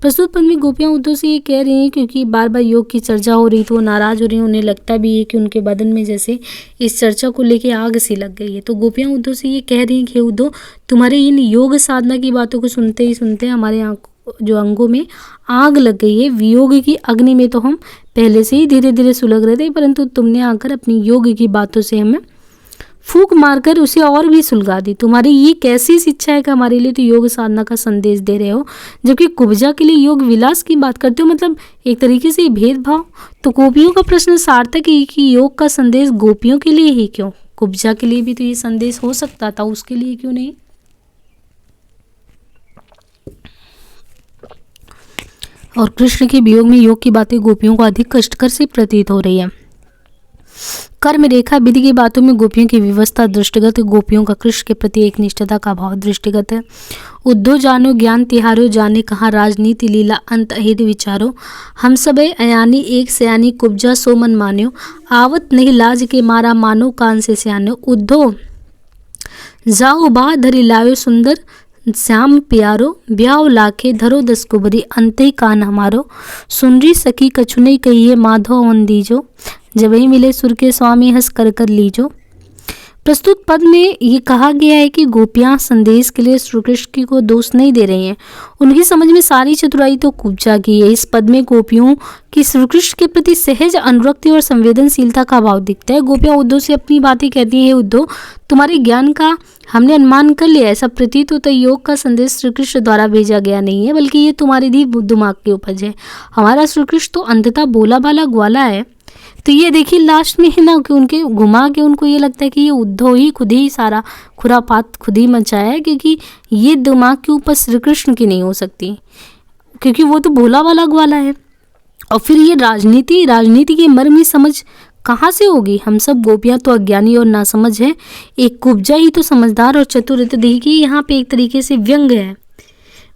प्रस्तुत पद में गोपियाँ उद्धव से ये कह रही हैं, क्योंकि बार बार योग की चर्चा हो रही तो वो नाराज हो रही हैं। उन्हें लगता भी है कि उनके बदन में जैसे इस चर्चा को लेके आग सी लग गई है। तो गोपियाँ उद्धव से ये कह रही हैं कि उद्धव, तुम्हारे इन योग साधना की बातों को सुनते ही सुनते हमारे जो अंगों में आग लग गई है। वियोग की अग्नि में तो हम पहले से ही धीरे धीरे सुलग रहे थे, परंतु तुमने आकर अपनी योग की बातों से हमें फूंक मारकर उसे और भी सुलगा दी। तुम्हारी ये कैसी शिक्षा है कि हमारे लिए तो योग साधना का संदेश दे रहे हो, जबकि कुब्जा के लिए योग विलास की बात करते हो। मतलब एक तरीके से भेदभाव। तो गोपियों का प्रश्न सार्थक है कि योग का संदेश गोपियों के लिए ही क्यों? कुब्जा के लिए भी तो ये संदेश हो सकता था, उसके लिए क्यों नहीं? और कृष्ण के वियोग में योग की बातें गोपियों को अधिक कष्टकर से प्रतीत हो रही है। कर्म रेखा विधि की बातों में गोपियों की व्यवस्था दृष्टिगत, गोपियों का कृष्ण के प्रति एक निष्ठता का भाव दृष्टिगत है। उद्धव जानो ज्ञान तिहारो, जाने कहाँ राजनीति लीला अंत अहिर विचारो। हम सबे अयानी एक सयानी, कुब्जा सो मन मान्यो। आवत नहीं लाज के मारा, मानो कान से सयानो। उद्धव जाओ बा धरी लायो सुंदर, श्याम प्यारो। ब्याव लाखे धरो दस कुबरी, अंते कान हमारो। सुनरी सखी कछु नहीं कहिए, माधव वन दीजो। जब ही मिले सुर के स्वामी, हंस कर कर लीजो। प्रस्तुत पद में ये कहा गया है कि गोपियां संदेश के लिए श्री कृष्ण को दोष नहीं दे रही हैं, उनकी समझ में सारी चतुराई तो कुब्जा की है। इस पद में गोपियों की श्री कृष्ण के प्रति सहज अनुरक्ति और संवेदनशीलता का भाव दिखता है। गोपियां उद्धव से अपनी बातें कहती हैं, उद्धव तुम्हारे ज्ञान का हमने अनुमान कर लिया। ऐसा प्रतीत होता है योग का संदेश श्री कृष्ण द्वारा भेजा गया नहीं है, बल्कि ये तुम्हारे दिमाग की उपज है। हमारा श्री कृष्ण तो अंततः भोला भाला ग्वाला है। तो ये देखिए लास्ट में है ना कि उनके घुमा के उनको ये लगता है कि ये उद्धव ही खुद ही सारा खुरापात खुद ही मचाया है, क्योंकि ये दिमाग के ऊपर श्री कृष्ण की नहीं हो सकती, क्योंकि वो तो भोला वाला ग्वाला है। और फिर ये राजनीति की मर्म की समझ कहाँ से होगी? हम सब गोपियाँ तो अज्ञानी और नासमझ है, एक कुब्जा ही तो समझदार और चतुर है। तो देखिए यहाँ पे एक तरीके से व्यंग है।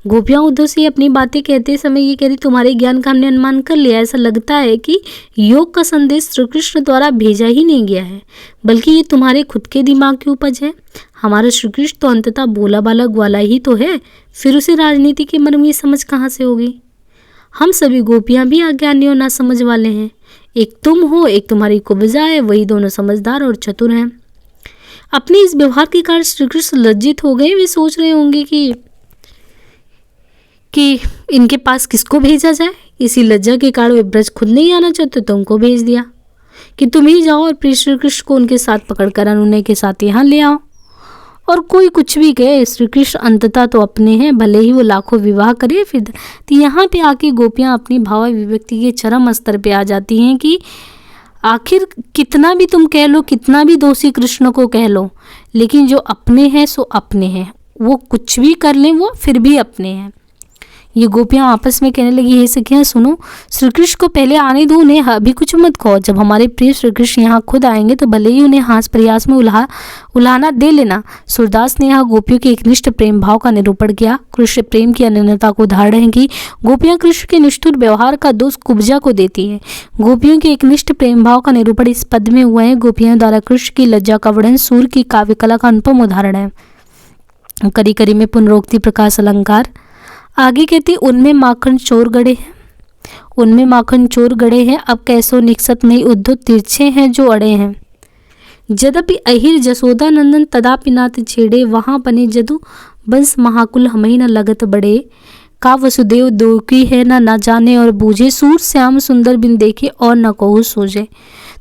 गोपियाँ उद्धव से अपनी बातें कहते समय ये कह रही तुम्हारे ज्ञान का हमने अनुमान कर लिया। ऐसा लगता है कि योग का संदेश श्री कृष्ण द्वारा भेजा ही नहीं गया है, बल्कि ये तुम्हारे खुद के दिमाग की उपज है। हमारा श्री कृष्ण तो अंततः भोला बाला ग्वाला ही तो है, फिर उसे राजनीति के मर्म की समझ कहाँ से होगी? हम सभी गोपियाँ भी अज्ञानी और नासमझ वाले हैं। एक तुम हो, एक तुम्हारी कुब्जा है, वही दोनों समझदार और चतुर हैं। अपने इस व्यवहार के कारण श्री कृष्ण लज्जित हो गए। वे सोच रहे होंगे कि इनके पास किसको भेजा जाए। इसी लज्जा के कारण वे ब्रज खुद नहीं आना चाहते, तुमको भेज दिया कि तुम ही जाओ और प्रिय श्री कृष्ण को उनके साथ पकड़कर अनुनय के साथ यहाँ ले आओ। और कोई कुछ भी कहे, श्री कृष्ण अंततः तो अपने हैं, भले ही वो लाखों विवाह करे फिर। तो यहाँ पे आके गोपियाँ अपनी भाव विभक्ति के चरम स्तर पे आ जाती हैं कि आखिर कितना भी तुम कह लो, कितना भी दोषी कृष्ण को कह लो, लेकिन जो अपने हैं सो अपने हैं। वो कुछ भी कर लें, वो फिर भी अपने हैं। ये गोपियाँ आपस में कहने लगी, हे सखियाँ सुनो, श्री कृष्ण को पहले आने दो, उन्हें अभी कुछ मत कहो। जब हमारे प्रिय श्री कृष्ण यहाँ खुद आएंगे तो भले ही उन्हें हास प्रयास में उल्हाना दे लेना। सूरदास ने यहाँ गोपियों के एकनिष्ठ प्रेम भाव का निरूपण किया। कृष्ण प्रेम की अनन्यता को उदाहरण है कि गोपियाँ कृष्ण के निष्ठुर व्यवहार का दोष कुब्जा को देती हैं। गोपियों के एकनिष्ठ प्रेम भाव का निरूपण इस पद में हुआ है। गोपियों द्वारा कृष्ण की लज्जा का वर्णन सूर की काव्य कला का अनुपम उदाहरण है। करी करी में पुनरोक्ति प्रकाश अलंकार। आगे कहती, उनमें माखन चोर गड़े हैं, उनमें माखन चोर गड़े हैं, अब कैसो निकसत नहीं, उद्धव तिरछे हैं जो अड़े हैं। यद्यपि अहिर जसोदा नंदन तदापि नाथ छेड़े, वहाँ बने जदु बंस महाकुल हमें न लगत बड़े। का वसुदेव दो की है ना जाने और बूझे, सूर श्याम सुंदर बिन देखे और न कहू सूझे।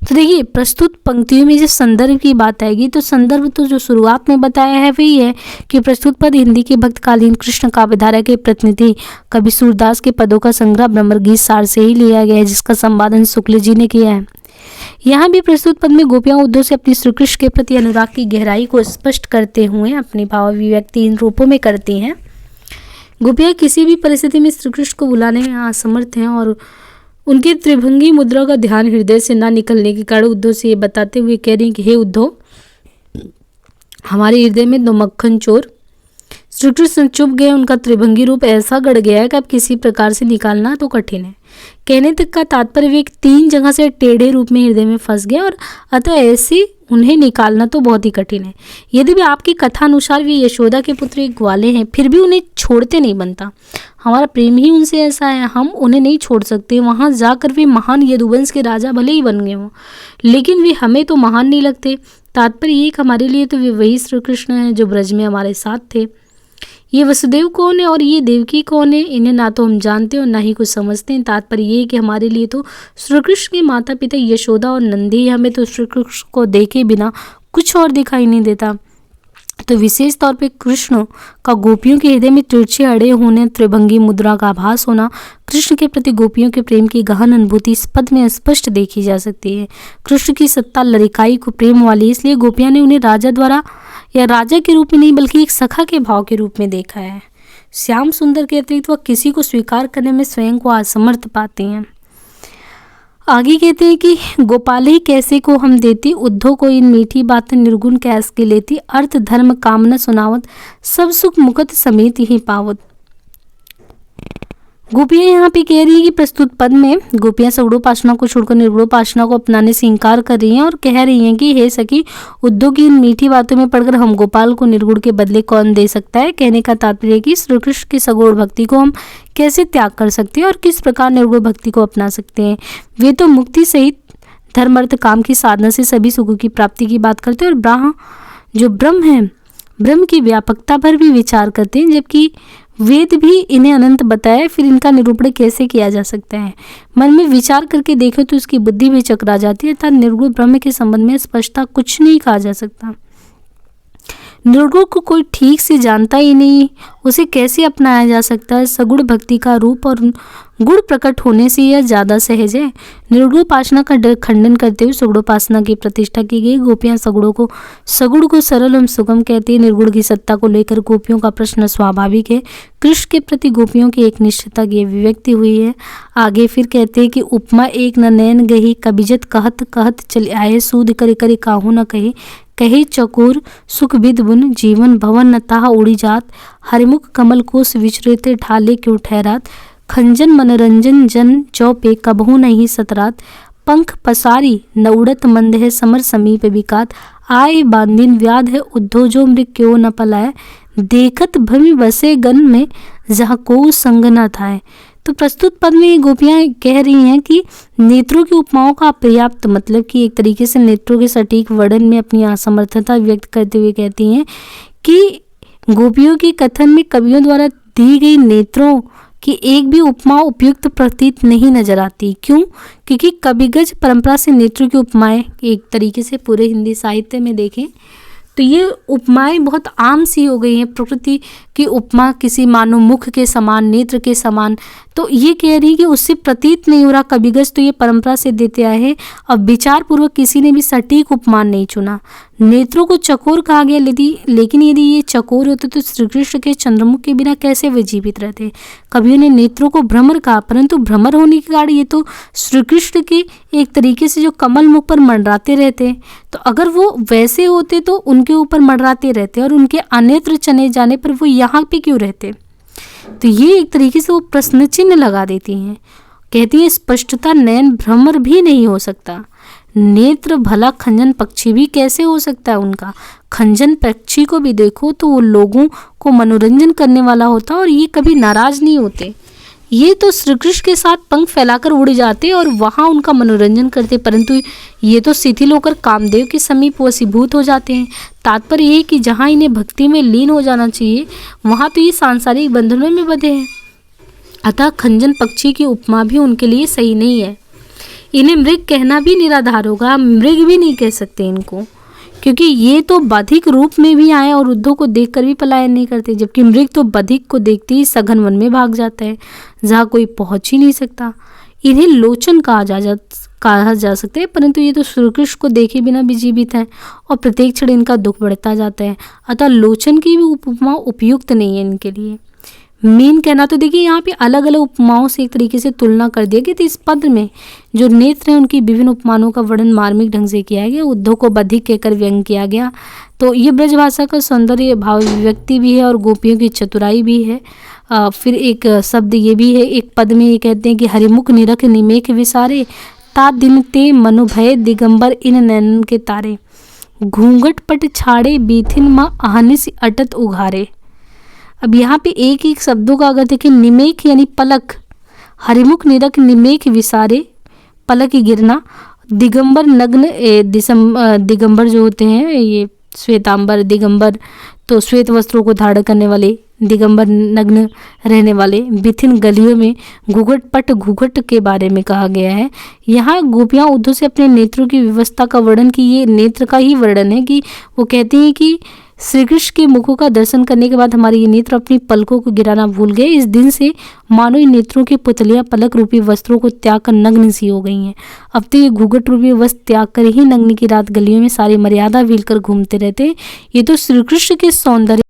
तो देखिए प्रस्तुत पंक्तियों में जब संदर्भ की बात आएगी तो संदर्भ तो जो शुरुआत में बताया है वही है कि प्रस्तुत पद हिंदी के भक्तकालीन कृष्ण काव्यधारा के प्रतिनिधि कवि सूरदास के पदों का संग्रह ब्रह्मगीत सार से ही लिया गया है, जिसका संपादन शुक्ल जी ने किया है। यहाँ भी प्रस्तुत पद में गोपियाँ उद्धव से अपनी श्री कृष्ण के प्रति अनुराग की गहराई को स्पष्ट करते हुए अपनी भाव अभिव्यक्ति इन रूपों में करती हैं। गोपियाँ किसी भी परिस्थिति में श्री कृष्ण को बुलाने में असमर्थ हैं और उनके त्रिभंगी मुद्रा का ध्यान हृदय से ना निकलने के कारण उद्धव से ये बताते हुए कह रही हैं कि हे उद्धव, हमारे हृदय में दो मक्खन चोर श्री कृष्ण चुप गए। उनका त्रिभंगी रूप ऐसा गढ़ गया है कि अब किसी प्रकार से निकालना तो कठिन है। कहने तक का तात्पर्य वे 3 जगह से टेढ़े रूप में हृदय में फंस गए और अतः ऐसे उन्हें निकालना तो बहुत ही कठिन है। यदि भी आपकी कथा अनुसार वे यशोदा के पुत्र एक ग्वाले हैं, फिर भी उन्हें छोड़ते नहीं बनता। हमारा प्रेम ही उनसे ऐसा है, हम उन्हें नहीं छोड़ सकते। वहाँ जाकर वे महान यदुवंश के राजा भले ही बन गए हों, लेकिन वे हमें तो महान नहीं लगते। तात्पर्य ये कि हमारे लिए तो वे वही श्री कृष्ण हैं जो ब्रज में हमारे साथ थे। ये वसुदेव कौन है और ये देवकी कौन है, इन्हें ना तो हम जानते और ना ही कुछ समझते हैं। तात्पर्य ये है कि हमारे लिए तो श्री कृष्ण के माता पिता यशोदा और नंदी, हमें तो श्री कृष्ण को देखे बिना कुछ और दिखाई नहीं देता। तो विशेष तौर पे कृष्ण का गोपियों के हृदय में तिरछे अड़े होने, त्रिभंगी मुद्रा का आभास होना, कृष्ण के प्रति गोपियों के प्रेम की गहन अनुभूति इस पद में स्पष्ट देखी जा सकती है। कृष्ण की सत्ता लड़िकाई को प्रेम वाली, इसलिए गोपियां ने उन्हें राजा द्वारा या राजा के रूप में नहीं बल्कि एक सखा के भाव के रूप में देखा है। श्याम सुंदर के अतिरिक्त वह किसी को स्वीकार करने में स्वयं को असमर्थ पाते हैं। आगे कहते हैं कि गोपाल ही कैसे को हम देती, उद्धव को इन मीठी बातें निर्गुण कैस के लेती, अर्थ धर्म कामना सुनावत, सब सुख मुकत समेत ही पावत। गोपियां यहाँ पे कह रही है कि प्रस्तुत पद में गोपियां सगुणोपासना को छोड़कर निर्गुणोपासना को अपनाने से इंकार कर रही हैं और कह रही हैं कि हे सखी, उद्धव की इन मीठी बातों में पढ़कर हम गोपाल को निर्गुण के बदले कौन दे सकता है। कहने का तात्पर्य है कि श्री कृष्ण की सगुण भक्ति को हम कैसे त्याग कर सकते हैं और किस प्रकार निर्गुण भक्ति को अपना सकते हैं। वे तो मुक्ति सहित धर्म अर्थ काम की साधना से सभी सुखों की प्राप्ति की बात करते हैं और जो ब्रह्म है, ब्रह्म की व्यापकता पर भी विचार करते हैं, जबकि वेद भी इन्हें अनंत बताया, फिर इनका निरूपण कैसे किया जा सकता है। मन में विचार करके देखें तो उसकी बुद्धि भी चकरा जाती है, अर्थात निर्गुण ब्रह्म के संबंध में स्पष्टता कुछ नहीं कहा जा सकता। निर्गुण को कोई ठीक से जानता ही नहीं, उसे कैसे अपनाया जा सकता है। सगुण भक्ति का रूप और गुण प्रकट होने से यह ज़्यादा सहज है। निर्गुणोपासना का खंडन करते हुए सगुणोपासना की प्रतिष्ठा की गई। गोपियाँ सगुण को सरल एवं सुगम कहती है। निर्गुण की सत्ता को लेकर गोपियों का प्रश्न स्वाभाविक है। कृष्ण के प्रति गोपियों की एक निष्ठता की अभिव्यक्ति हुई है। आगे फिर कहते हैं कि उपमा एक न नैन गही, कबिजत कहत कहत चले आए, सूद करे करे काहू न कहे, कहे चकोर सुख विद बुन, जीवन भवन न ताहा उड़ी जात, हरिमुख कमल कोस विचरते ढाले क्यों ठहरात, खंजन मनोरंजन जन चौपे कबहू नहीं सतरात, पंख पसारी न उड़त मंद है समर समीप विकात, आए बांदिन व्याध है उद्धव जो मृग क्यों न पलाए, देखत भमी बसे गन में जहाँ को संग न थाए। तो प्रस्तुत पद में गोपियाँ कह रही हैं कि नेत्रों की उपमाओं का पर्याप्त, मतलब कि एक तरीके से नेत्रों के सटीक वर्णन में अपनी असमर्थता व्यक्त करते हुए कहती हैं कि गोपियों के कथन में कवियों द्वारा दी गई नेत्रों की एक भी उपमा उपयुक्त प्रतीत नहीं नजर आती। क्यों? क्योंकि कविगज परंपरा से नेत्रों की उपमाएं एक तरीके से पूरे हिंदी साहित्य में देखें तो ये उपमाएं बहुत आम सी हो गई हैं। प्रकृति की उपमा किसी मानो मुख के समान, नेत्र के समान, तो ये कह रही है कि उससे प्रतीत नहीं हो रहा। कविगज तो ये परंपरा से देते आए हैं। अब विचार पूर्वक किसी ने भी सटीक उपमान नहीं चुना। नेत्रों को चकोर कहा गया, लेकिन यदि ये चकोर होते तो श्री कृष्ण के चंद्रमुख के बिना कैसे वे जीवित रहते। कवियों ने नेत्रों को भ्रमर कहा, परंतु भ्रमर होने के कारण ये तो श्री कृष्ण के एक तरीके से जो कमल मुख पर मंडराते रहते, तो अगर वो वैसे होते तो उनके ऊपर मंडराते रहते और उनके अनेत्र चने जाने पर वो यहाँ पे क्यों रहते। तो ये एक तरीके से वो प्रश्न चिन्ह लगा देती हैं। कहती है स्पष्टता नयन भ्रमर भी नहीं हो सकता, नेत्र भला खंजन पक्षी भी कैसे हो सकता है उनका। खंजन पक्षी को भी देखो तो वो लोगों को मनोरंजन करने वाला होता और ये कभी नाराज नहीं होते। ये तो श्री कृष्ण के साथ पंख फैलाकर उड़ जाते और वहाँ उनका मनोरंजन करते, परंतु ये तो शिथिल होकर कामदेव के समीप वशीभूत हो जाते हैं। तात्पर्य ये कि जहाँ इन्हें भक्ति में लीन हो जाना चाहिए वहाँ तो ये सांसारिक बंधनों में बंधे हैं। अतः खंजन पक्षी की उपमा भी उनके लिए सही नहीं है। इन्हें मृग कहना भी निराधार होगा, मृग भी नहीं कह सकते इनको, क्योंकि ये तो बधिक रूप में भी आए और उद्धव को देखकर भी पलायन नहीं करते, जबकि मृग तो बधिक को देखते ही सघन वन में भाग जाता है जहाँ कोई पहुँच ही नहीं सकता। इन्हें लोचन कहा जा सकता है, परंतु ये तो श्री कृष्ण को देखे बिना भी जीवित है और प्रत्येक क्षण इनका दुख बढ़ता जाता है। अतः लोचन की भी उपमा उपयुक्त नहीं है इनके लिए। मीन कहना, तो देखिए यहाँ पे अलग अलग उपमाओं से एक तरीके से तुलना कर दिया गया। तो इस पद में जो नेत्र हैं उनकी विभिन्न उपमानों का वर्णन मार्मिक ढंग से किया गया। उद्धव को बधिक कहकर व्यंग किया गया। तो ये ब्रजभाषा का सौंदर्य भाव व्यक्ति भी है और गोपियों की चतुराई भी है। फिर एक शब्द ये भी है, एक पद में ये कहते हैं कि हरिमुख निरख निमेख विसारे, ता दिन ते मनुभय दिगंबर इन नैनन के तारे, घूंघट पट छाड़े बीथिन माँ आहनिस अटत उघारे। अब यहाँ पे एक एक शब्दों का अगर देखें, निमेख यानी पलक, हरिमुख निरख निमेख विसारे पलक गिरना, दिगंबर नग्न दिगंबर जो होते हैं ये श्वेतांबर, दिगंबर, तो श्वेत वस्त्रों को धारण करने वाले, दिगंबर नग्न रहने वाले, विभिन्न गलियों में घूघट के बारे में कहा गया है। यहाँ गोपियाँ उद्धव से अपने नेत्रों की व्यवस्था का वर्णन की, ये नेत्र का ही वर्णन है कि वो कहती हैं कि श्री कृष्ण के मुखों का दर्शन करने के बाद हमारे ये नेत्र अपनी पलकों को गिराना भूल गए। इस दिन से मानो इन नेत्रों की पुतलियां पलक रूपी वस्त्रों को त्याग कर नग्न सी हो गई हैं। अब तो ये घूघट रूपी वस्त्र त्याग कर ही नग्न की रात गलियों में सारी मर्यादा भूल कर घूमते रहते। ये तो श्री कृष्ण के सौंदर्य